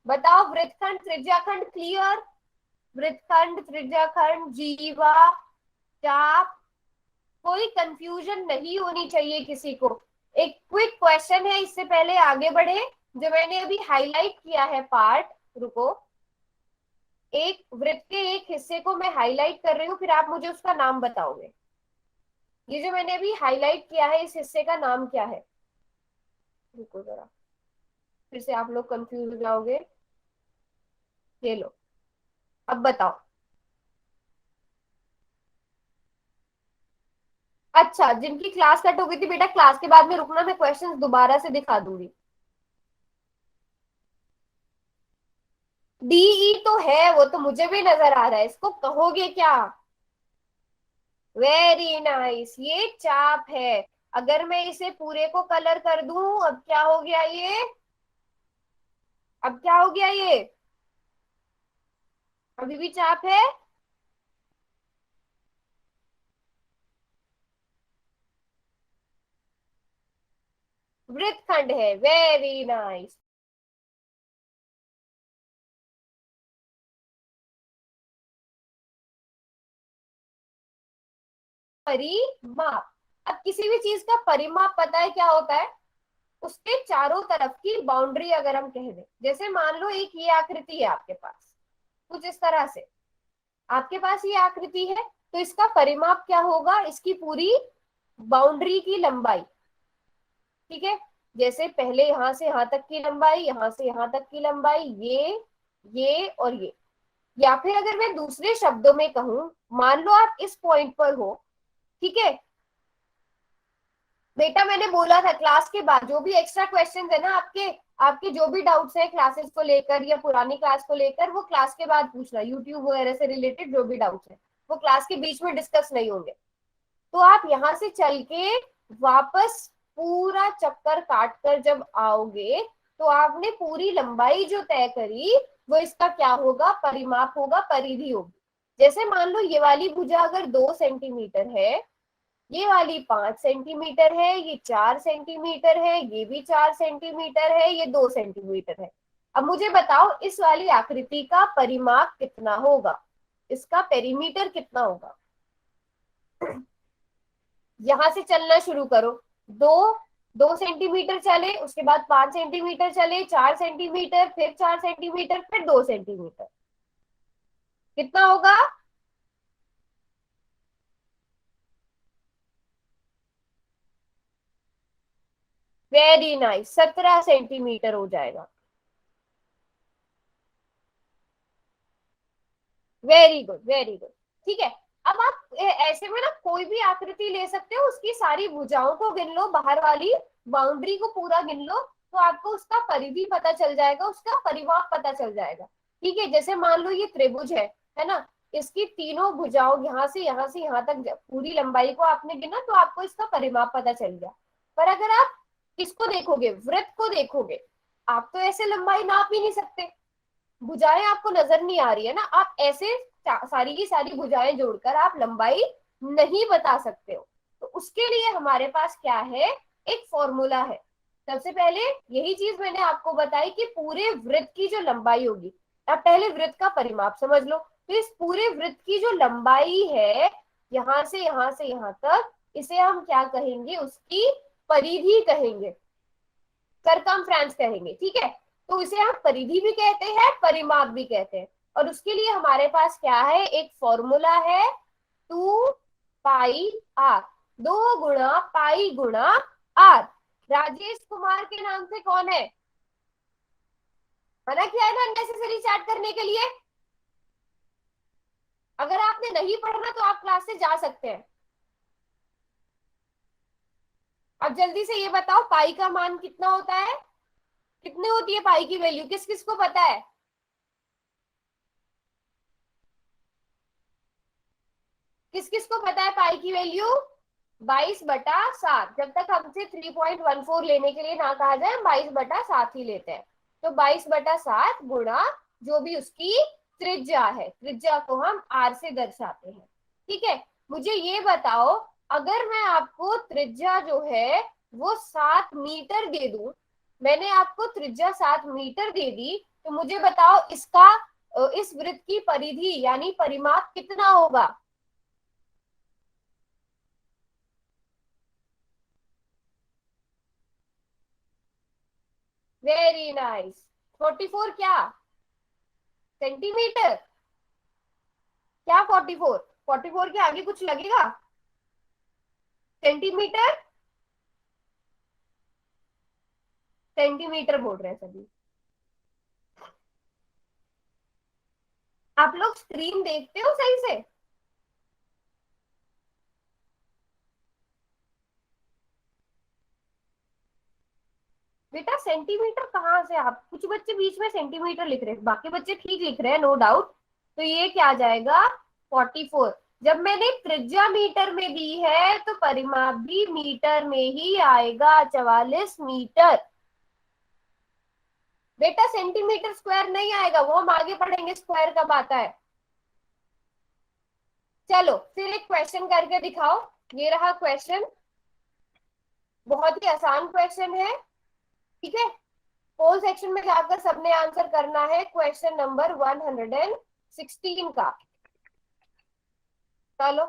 बताओ, वृत्तखंड त्रिज्याखंड क्लियर? वृत्तखंड त्रिज्याखंड जीवा चाप, कोई कंफ्यूजन नहीं होनी चाहिए किसी को। एक क्विक क्वेश्चन है इससे पहले आगे बढ़े, जो मैंने अभी हाईलाइट किया है पार्ट, रुको, एक वृत्त के एक हिस्से को मैं हाईलाइट कर रही हूँ, फिर आप मुझे उसका नाम बताओगे। ये जो मैंने अभी हाईलाइट किया है इस हिस्से का नाम क्या है? रुको जरा, फिर से आप लोग कंफ्यूज हो जाओगे। ये लो, अब बताओ। अच्छा, जिनकी क्लास कट हो गई थी बेटा, क्लास के बाद में रुकना, मैं क्वेश्चंस दोबारा से दिखा दूंगी। डीई तो है, वो तो मुझे भी नजर आ रहा है, इसको कहोगे क्या? वेरी नाइस, ये चाप है। अगर मैं इसे पूरे को कलर कर दूं, अब क्या हो गया ये? अब क्या हो गया ये? अभी भी चाप है। वृत्तखंड है, वेरी नाइस। परिमाप। अब किसी भी चीज का परिमाप पता है क्या होता है? उसके चारों तरफ की बाउंड्री अगर हम कह दें, जैसे मान लो एक ये आकृति है आपके पास, कुछ इस तरह से आपके पास ये आकृति है, तो इसका परिमाप क्या होगा? इसकी पूरी बाउंड्री की लंबाई। ठीक है, जैसे पहले यहां से यहां तक की लंबाई, यहां से यहां तक की लंबाई, ये और ये। या फिर अगर मैं दूसरे शब्दों में कहूं, मान लो आप इस पॉइंट पर हो, ठीक है बेटा, मैंने बोला था क्लास के बाद जो भी एक्स्ट्रा क्वेश्चन है ना आपके, आपके जो भी डाउट्स है क्लासेस को लेकर या पुरानी क्लास को लेकर, वो क्लास के बाद पूछना, यूट्यूब वगैरह से रिलेटेड जो भी डाउट्स है वो क्लास के बीच में डिस्कस नहीं होंगे। तो आप यहाँ से चल के वापस पूरा चक्कर काट कर जब आओगे, तो आपने पूरी लंबाई जो तय करी वो इसका क्या होगा? परिमाप होगा, परिधि होगी। जैसे मान लो ये वाली भुजा अगर 2 सेंटीमीटर है, ये वाली 5 सेंटीमीटर है, ये 4 सेंटीमीटर है, ये भी 4 सेंटीमीटर है, ये 2 सेंटीमीटर है। अब मुझे बताओ इस वाली आकृति का परिमाप कितना होगा? इसका पेरीमीटर कितना होगा? यहां से चलना शुरू करो। दो 2 सेंटीमीटर चले, उसके बाद 5 सेंटीमीटर चले, 4 सेंटीमीटर, फिर 4 सेंटीमीटर, फिर 2 सेंटीमीटर। कितना होगा? वेरी नाइस, 17 सेंटीमीटर हो जाएगा। Very good, very good. ठीक है, अब आप ऐसे में ना कोई भी आकृति ले सकते हो, उसकी सारी भुजाओं को गिन लो, बाहर वाली बाउंड्री को पूरा गिन लो, तो आपको उसका परिधि पता चल जाएगा, उसका परिमाप पता चल जाएगा। ठीक है, जैसे मान लो ये त्रिभुज है ना, इसकी तीनों भुजाओं यहाँ से यहाँ तक पूरी लंबाई को आपने गिना, तो आपको इसका परिमाप पता चल गया। पर अगर आप किसको देखोगे? वृत्त को देखोगे, आप तो ऐसे लंबाई नाप ही नहीं सकते, भुजाएं आपको नजर नहीं आ रही है ना, आप ऐसे सारी की सारी भुजाएं जोड़कर आप लंबाई नहीं बता सकते हो। तो उसके लिए हमारे पास क्या है? एक फॉर्मूला है। सबसे पहले यही चीज मैंने आपको बताई कि पूरे वृत्त की जो लंबाई होगी, आप पहले वृत्त का परिमाप समझ लो। तो इस पूरे वृत्त की जो लंबाई है, यहां से यहां से यहां तक, इसे हम क्या कहेंगे? उसकी परिधि कहेंगे, सरकमफ्रेंस कहेंगे। ठीक है, तो इसे हम परिधि भी कहते हैं, परिमाप भी कहते हैं। और उसके लिए हमारे पास क्या है? एक फॉर्मूला है, 2 पाई आर, 2 गुणा पाई गुणा आर। राजेश कुमार के नाम से कौन है? मना किया है ना अननेसेसरी चैट करने के लिए। अगर आपने नहीं पढ़ना तो आप क्लास से जा सकते हैं। अब जल्दी से ये बताओ, पाई का मान कितना होता है? कितनी होती है पाई की वैल्यू? किस किस को पता है? किस किस को पता है पाई की वैल्यू? 22/7। जब तक हमसे 3.14 लेने के लिए ना कहा जाए, हम 22/7 ही लेते हैं। तो 22/7 गुणा जो भी उसकी त्रिज्या है, त्रिज्या को हम आर से दर्शाते हैं। ठीक है, मुझे ये बताओ, अगर मैं आपको त्रिज्या जो है वो 7 मीटर दे दूं, मैंने आपको त्रिज्या 7 मीटर दे दी, तो मुझे बताओ इसका इस वृत्त की परिधि यानी परिमाप कितना होगा? Very nice. 44 क्या? सेंटीमीटर? क्या 44? 44 के आगे कुछ लगेगा? सेंटीमीटर? सेंटीमीटर बोल रहे हैं सभी। आप लोग स्क्रीन देखते हो सही से? बेटा सेंटीमीटर कहाँ से, आप कुछ बच्चे बीच में सेंटीमीटर लिख रहे हैं, बाकी बच्चे ठीक लिख रहे हैं, नो डाउट। तो ये क्या आ जाएगा 44। जब मैंने त्रिज्या मीटर में दी है तो परिमाप भी मीटर में ही आएगा, 44 मीटर। बेटा सेंटीमीटर स्क्वायर नहीं आएगा, वो हम आगे पढ़ेंगे स्क्वायर कब आता है। चलो फिर एक क्वेश्चन करके दिखाओ। ये रहा क्वेश्चन, बहुत ही आसान क्वेश्चन है, ठीक है। पोल सेक्शन में जाकर सबने आंसर करना है क्वेश्चन नंबर 116 का। चलो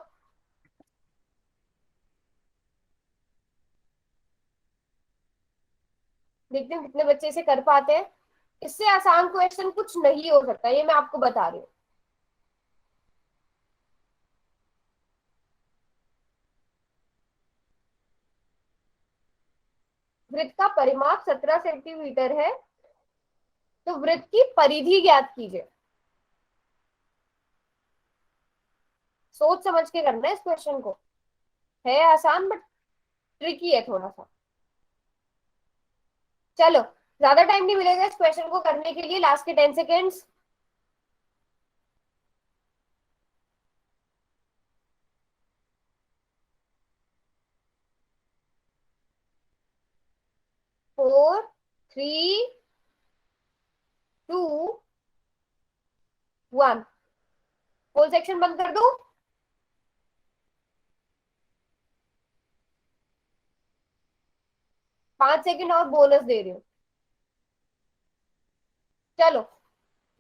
देखते हैं कितने बच्चे इसे कर पाते हैं। इससे आसान क्वेश्चन कुछ नहीं हो सकता, ये मैं आपको बता रही हूँ। वृत्त का परिमाप 17 सेंटीमीटर है, तो वृत्त की परिधि ज्ञात कीजिए। सोच समझ के करना है इस क्वेश्चन को, है आसान बट ट्रिकी है थोड़ा सा। चलो ज्यादा टाइम नहीं मिलेगा इस क्वेश्चन को करने के लिए, लास्ट के 10 seconds. Four, three, two, one. Whole section बंद कर दो। 5 सेकंड और बोनस दे रही हूँ। चलो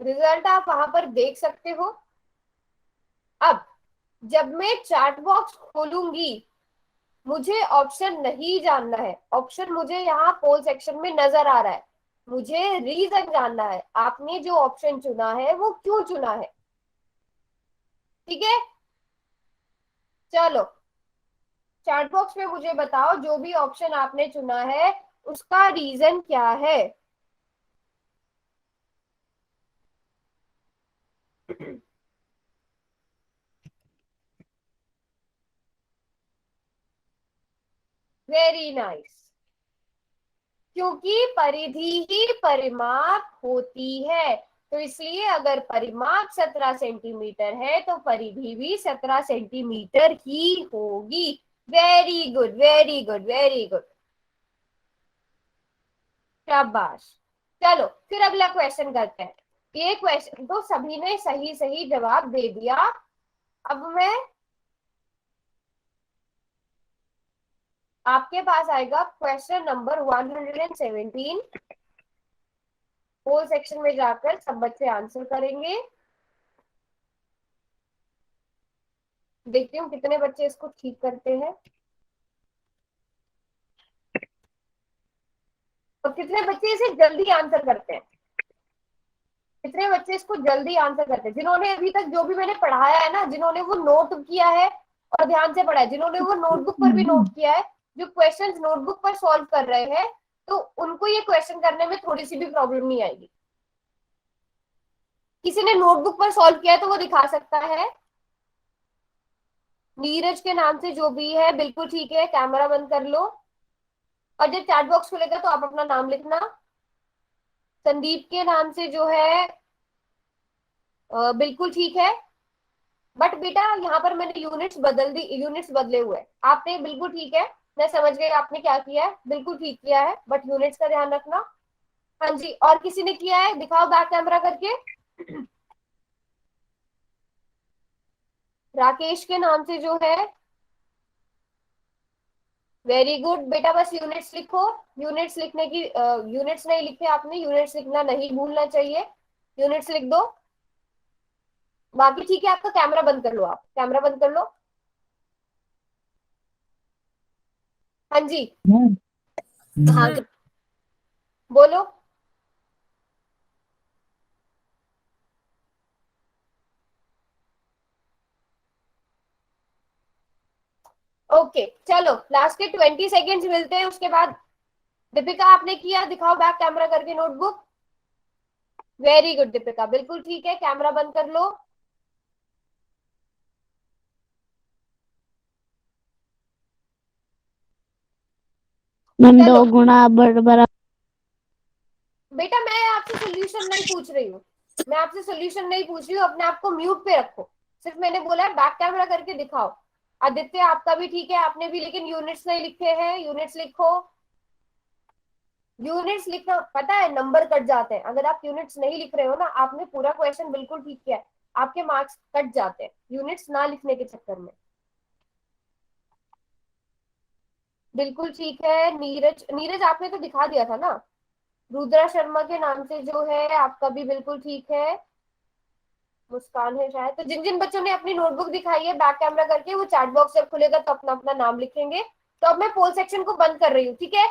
रिजल्ट आप वहां पर देख सकते हो। अब जब मैं चैट बॉक्स खोलूंगी, मुझे ऑप्शन नहीं जानना है, ऑप्शन मुझे यहाँ पोल सेक्शन में नजर आ रहा है, मुझे रीजन जानना है, आपने जो ऑप्शन चुना है वो क्यों चुना है, ठीक है। चलो चैट बॉक्स में मुझे बताओ जो भी ऑप्शन आपने चुना है उसका रीजन क्या है। Very nice. क्योंकि परिधि ही परिमाप होती है, तो इसलिए अगर परिमाप 17 सेंटीमीटर है तो परिधि भी 17 सेंटीमीटर ही होगी। Very good very good very good, शाबाश। चलो फिर अगला क्वेश्चन करते हैं। ये क्वेश्चन तो सभी ने सही सही जवाब दे दिया। अब मैं आपके पास आएगा क्वेश्चन नंबर 117। होल सेक्शन में जाकर सब बच्चे आंसर करेंगे। देखती हूँ कितने बच्चे इसको ठीक करते हैं और कितने बच्चे इसे जल्दी आंसर करते हैं। कितने बच्चे इसको जल्दी आंसर करते हैं जिन्होंने अभी तक जो भी मैंने पढ़ाया है ना, जिन्होंने वो नोट किया है और ध्यान से पढ़ा है, जिन्होंने वो नोटबुक पर भी नोट किया है, जो क्वेश्चंस नोटबुक पर सॉल्व कर रहे हैं, तो उनको ये क्वेश्चन करने में थोड़ी सी भी प्रॉब्लम नहीं आएगी। किसी ने नोटबुक पर सॉल्व किया है तो वो दिखा सकता है। नीरज के नाम से जो भी है बिल्कुल ठीक है, कैमरा बंद कर लो और जब चैट बॉक्स खुलेगा तो आप अपना नाम लिखना। संदीप के नाम से जो है बिल्कुल ठीक है, बट बेटा यहाँ पर मैंने यूनिट्स बदल दी, यूनिट्स बदले हुए हैं। आपने बिल्कुल ठीक है, मैं समझ गई आपने क्या किया है, बिल्कुल ठीक किया है, बट यूनिट्स का ध्यान रखना। हाँ जी, और किसी ने किया है दिखाओ बैक कैमरा करके। राकेश के नाम से जो है, वेरी गुड बेटा, बस यूनिट्स लिखो। यूनिट्स लिखने की यूनिट्स नहीं लिखे आपने, यूनिट्स लिखना नहीं भूलना चाहिए, यूनिट्स लिख दो। बाकी ठीक है, आपका कैमरा बंद कर लो, आप कैमरा बंद कर लो। हाँ जी, हाँ बोलो। ओके चलो लास्ट के 20 सेकेंड्स मिलते हैं, उसके बाद दीपिका आपने किया, दिखाओ बैक कैमरा करके नोटबुक। वेरी गुड दीपिका, बिल्कुल ठीक है, कैमरा बंद कर लो। मैम चलो 2 गुना बराबर बेटा मैं आपसे सोल्यूशन नहीं पूछ रही हूँ, मैं आपसे सोल्यूशन नहीं पूछ रही हूँ, अपने आप को म्यूट पे रखो। सिर्फ मैंने बोला है बैक कैमरा करके दिखाओ। आदित्य आपका भी ठीक है, आपने भी लेकिन यूनिट्स नहीं लिखे हैं, यूनिट्स लिखो। यूनिट्स लिखना पता है नंबर कट जाते हैं, अगर आप यूनिट्स नहीं लिख रहे हो ना, आपने पूरा क्वेश्चन बिल्कुल ठीक किया है, आपके मार्क्स कट जाते हैं यूनिट्स ना लिखने के चक्कर में। बिल्कुल ठीक है। नीरज, नीरज आपने तो दिखा दिया था ना, रुद्रा शर्मा के नाम से जो है आपका भी बिल्कुल ठीक है। मुस्कान है शायद। तो जिन जिन बच्चों ने अपनी नोटबुक दिखाई है बैक कैमरा करके, वो चैट बॉक्स जब खुलेगा तो अपना अपना नाम लिखेंगे। तो अब मैं पोल सेक्शन को बंद कर रही हूँ, ठीक है?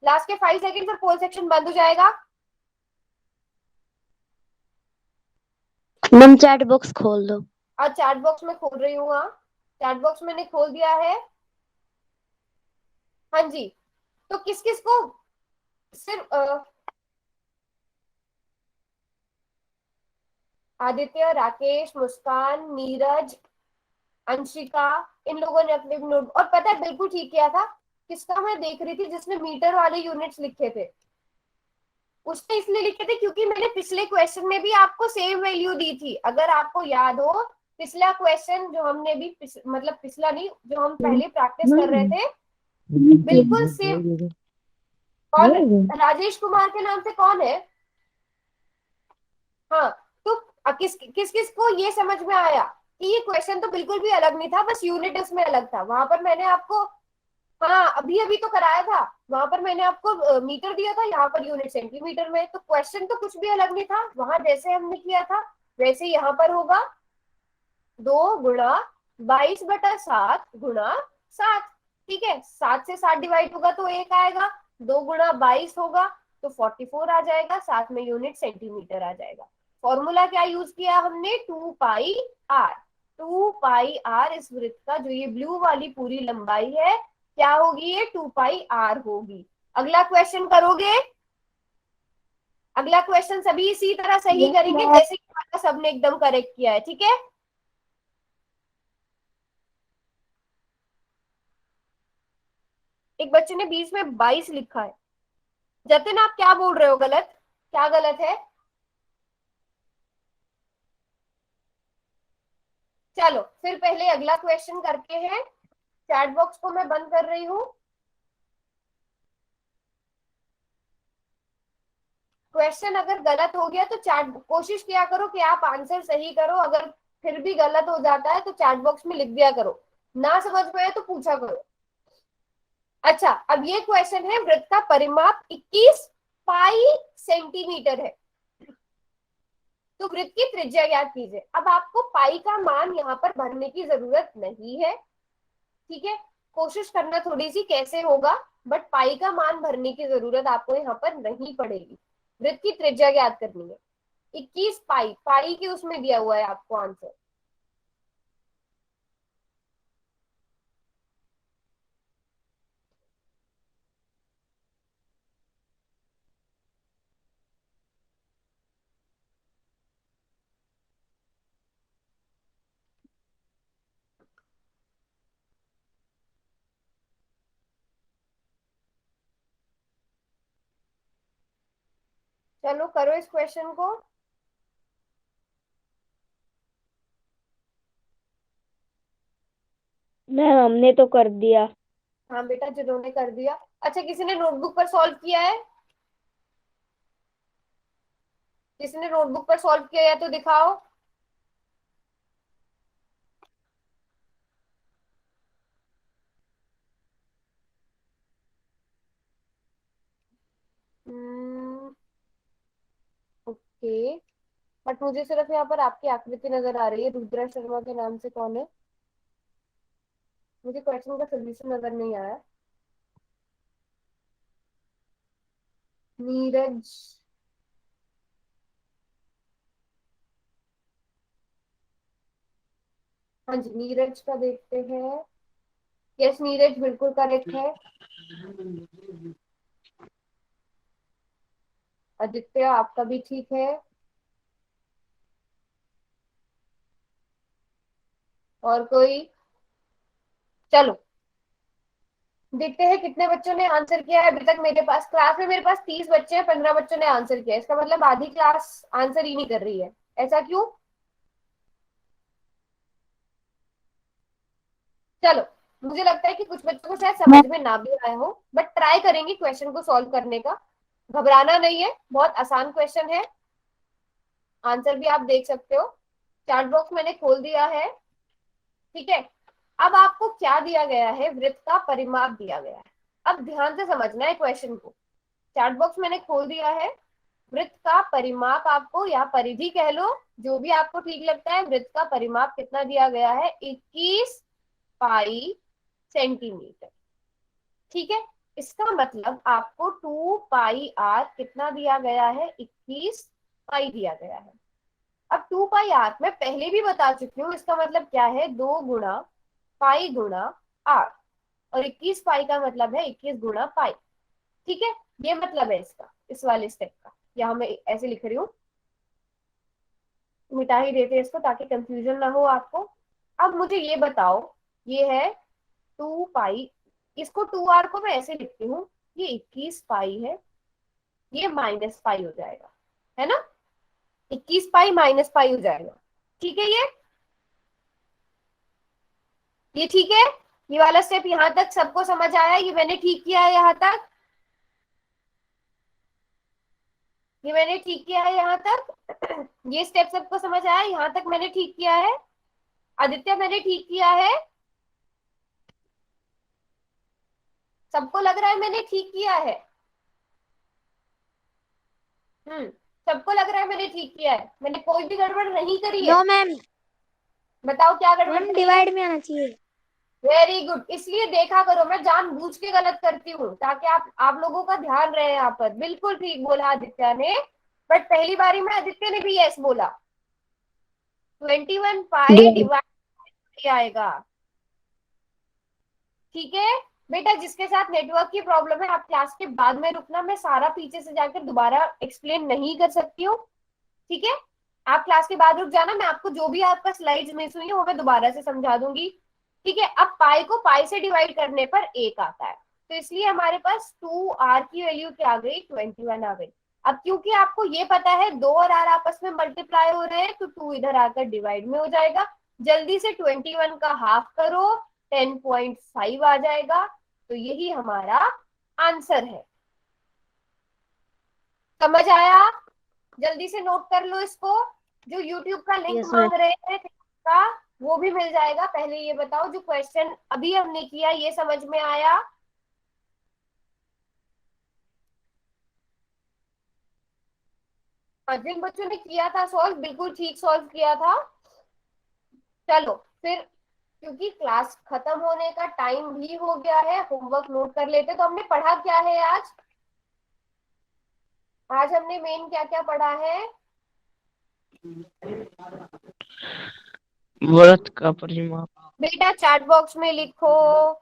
लास्ट के 5 सेकंड पर पोल सेक्शन बंद हो जाएगा। मैम चैट बॉक्स खोल दो। और चैट बॉक्स में खोल रही हूँ। हाँ, चैट बॉक्स मैंने खोल दिया है। हाँ जी। तो किस किस को सिर्फ आदित्य, राकेश, मुस्कान, नीरज, अंशिका, इन लोगों ने अपने नोट, और पता है बिल्कुल ठीक किया था। किसका मैं देख रही थी जिसने मीटर वाले यूनिट्स लिखे थे, उसने इसलिए लिखे थे क्योंकि मैंने पिछले क्वेश्चन में भी आपको सेम वैल्यू दी थी, अगर आपको याद हो। पिछला क्वेश्चन जो हमने भी मतलब पिछला नहीं, जो हम पहले प्रैक्टिस कर रहे थे, बिल्कुल सेम। कौन? राजेश कुमार के नाम से कौन है? हाँ। तो किस किस किस को ये समझ में आया कि ये क्वेश्चन तो बिल्कुल भी अलग नहीं था, बस यूनिट इसमें अलग था। वहां पर मैंने आपको, हाँ अभी अभी तो कराया था, वहां पर मैंने आपको मीटर दिया था, यहाँ पर यूनिट सेंटीमीटर में। तो क्वेश्चन तो कुछ भी अलग नहीं था, वहां जैसे हमने किया था वैसे यहाँ पर होगा। 2 गुणा 22/7 गुणा 7। ठीक है, 7 से 7 डिवाइड होगा तो 1 आएगा। 2 गुणा 22 होगा तो 44 आ जाएगा, साथ में यूनिट सेंटीमीटर आ जाएगा। फॉर्मूला क्या यूज किया हमने? 2 पाई आर। 2 पाई आर इस वृत्त का, जो ये ब्लू वाली पूरी लंबाई है, क्या होगी? ये 2 पाई आर होगी। अगला क्वेश्चन करोगे? अगला क्वेश्चन सभी इसी तरह सही यस करेंगे मैम। जैसे कि सबने एकदम करेक्ट किया है, ठीक है? एक बच्चे ने 20 में 22 लिखा है। जतिन आप क्या बोल रहे हो? गलत? क्या गलत है? चलो फिर पहले अगला क्वेश्चन करते हैं। चैट बॉक्स को मैं बंद कर रही हूँ। क्वेश्चन अगर गलत हो गया तो चैट, कोशिश किया करो कि आप आंसर सही करो, अगर फिर भी गलत हो जाता है तो चैट बॉक्स में लिख दिया करो। ना समझ में आए तो पूछा करो। अच्छा, अब ये क्वेश्चन है, वृत्त का परिमाप 21 पाई सेंटीमीटर है, तो वृत्त की त्रिज्या ज्ञात कीजिए। अब आपको पाई का मान यहाँ पर भरने की जरूरत नहीं है, ठीक है? कोशिश करना थोड़ी सी कैसे होगा, बट पाई का मान भरने की जरूरत आपको यहाँ पर नहीं पड़ेगी। वृत्त की त्रिज्या ज्ञात करनी है। 21 पाई, पाई की उसमें दिया हुआ है आपको आंसर। चलो करो इस क्वेश्चन को। मैम हमने तो कर दिया। हाँ बेटा, जिन्होंने कर दिया। अच्छा, किसी ने नोटबुक पर सॉल्व किया है? किसी ने नोटबुक पर सॉल्व किया है तो दिखाओ। ओके, बट मुझे सिर्फ यहाँ पर आपकी आकृति नजर आ रही है। रुद्रा शर्मा के नाम से कौन है? मुझे क्वेश्चन का सोल्यूशन नजर नहीं आया। नीरज, हाँ जी नीरज का देखते हैं। यस, नीरज बिल्कुल करेक्ट है। आदित्य आपका भी ठीक है। और कोई? चलो देखते हैं कितने बच्चों ने आंसर किया है अभी तक। मेरे पास क्लास में मेरे पास 30 बच्चे हैं, 15 बच्चों ने आंसर किया है। इसका मतलब आधी क्लास आंसर ही नहीं कर रही है। ऐसा क्यों? चलो, मुझे लगता है कि कुछ बच्चों को शायद समझ में ना भी आया हो, बट ट्राई करेंगे क्वेश्चन को सॉल्व करने का। घबराना नहीं है, बहुत आसान क्वेश्चन है। आंसर भी आप देख सकते हो। चैट बॉक्स मैंने खोल दिया है। ठीक है, अब आपको क्या दिया गया है? वृत्त का परिमाप दिया गया है। अब ध्यान से समझना है क्वेश्चन को। चैट बॉक्स मैंने खोल दिया है। वृत्त का परिमाप आपको, या परिधि कह लो, जो भी आपको ठीक लगता है। वृत्त का परिमाप कितना दिया गया है? 21 पाई सेंटीमीटर। ठीक है, इसका मतलब आपको 2 पाई r कितना दिया गया है? 21 पाई दिया गया है। अब 2 पाई r मैं पहले भी बता चुकी हूँ, इसका मतलब क्या है? 2 गुणा पाई गुणा r। और 21 पाई का मतलब है 21 गुणा पाई। ठीक है, ये मतलब है इसका, इस वाले स्टेप का। यहाँ मैं ऐसे लिख रही हूँ, मिटा ही देते हैं इसको ताकि कंफ्यूजन ना हो आपको। अब मुझे ये बताओ, ये है 2 पाई, इसको 2r को मैं ऐसे लिखती हूँ, ये 21 पाई है, ये माइनस पाई हो जाएगा, है ना? 21 पाई माइनस पाई हो जाएगा। ठीक है, ये ठीक है। ये वाला स्टेप यहाँ तक सबको समझ आया? ये मैंने ठीक किया है यहाँ तक? ये मैंने ठीक किया है यहाँ तक? ये स्टेप सबको समझ आया? यहाँ तक मैंने ठीक किया है? आदित्य, मैंने ठीक किया है? सबको लग रहा है मैंने ठीक किया है? हम्म, सबको लग रहा है मैंने ठीक किया है? मैंने कोई भी गड़बड़ नहीं करी है? नो मैम, बताओ क्या गड़बड़ मैम करी है? डिवाइड में आना चाहिए। Very good. इसलिए देखा करो, मैं जानबूझ के गलत करती हूँ ताकि आप लोगों का ध्यान रहे यहाँ पर। बिल्कुल ठीक बोला आदित्य ने, बट पहली बारी में आदित्य ने भी यस बोला। 21 पाई जी डिवाइड आएगा। ठीक है बेटा, जिसके साथ नेटवर्क की प्रॉब्लम है आप क्लास के बाद में रुकना, मैं सारा पीछे से जाकर दोबारा एक्सप्लेन नहीं कर सकती हूँ। ठीक है, आप क्लास के बाद रुक जाना, मैं आपको जो भी आपका स्लाइड्स मिस हुई है वो मैं दोबारा से समझा दूंगी। ठीक है, अब पाई को पाई से डिवाइड करने पर 1 आता है, तो इसलिए हमारे पास 2r की वैल्यू क्या आ गई? 21 आ गई। अब क्योंकि आपको ये पता है 2 और r आपस में मल्टीप्लाई हो रहे हैं, तो 2 इधर आकर डिवाइड में हो जाएगा। जल्दी से 21 का हाफ करो, 10.5 आ जाएगा। तो यही हमारा आंसर है। समझ आया? जल्दी से नोट कर लो इसको। जो यूट्यूब का लिंक यस मैम। मांग रहे हैं का, वो भी मिल जाएगा। पहले ये बताओ, जो क्वेश्चन अभी हमने किया ये समझ में आया? हाँ, जिन बच्चों ने किया था सॉल्व, बिल्कुल ठीक सॉल्व किया था। चलो फिर, क्योंकि क्लास खत्म होने का टाइम भी हो गया है, होमवर्क नोट कर लेते। तो हमने पढ़ा क्या है आज? आज हमने मेन क्या क्या पढ़ा है? व्रत का परिमाप। बेटा चैट बॉक्स में लिखो।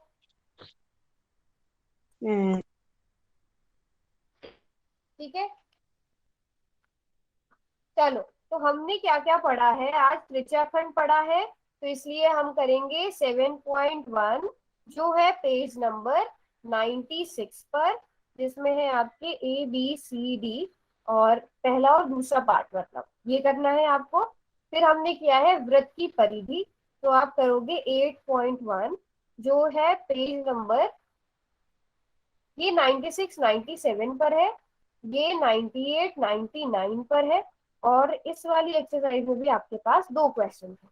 ठीक है, चलो, तो हमने क्या क्या पढ़ा है आज? त्रिज्याखंड पढ़ा है, तो इसलिए हम करेंगे 7.1, जो है पेज नंबर 96 पर, जिसमें है आपके ABCD और पहला और दूसरा पार्ट, मतलब ये करना है आपको। फिर हमने किया है वृत्त की परिधि, तो आप करोगे 8.1, जो है पेज नंबर, ये 96 97 पर है, ये 98 99 पर है। और इस वाली एक्सरसाइज में भी आपके पास 2 क्वेश्चन है।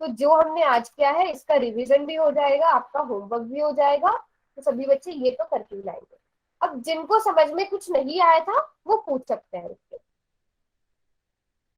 तो जो हमने आज किया है इसका रिवीजन भी हो जाएगा, आपका होमवर्क भी हो जाएगा। तो सभी बच्चे ये तो करके ही लाएंगे। अब जिनको समझ में कुछ नहीं आया था वो पूछ सकते हैं।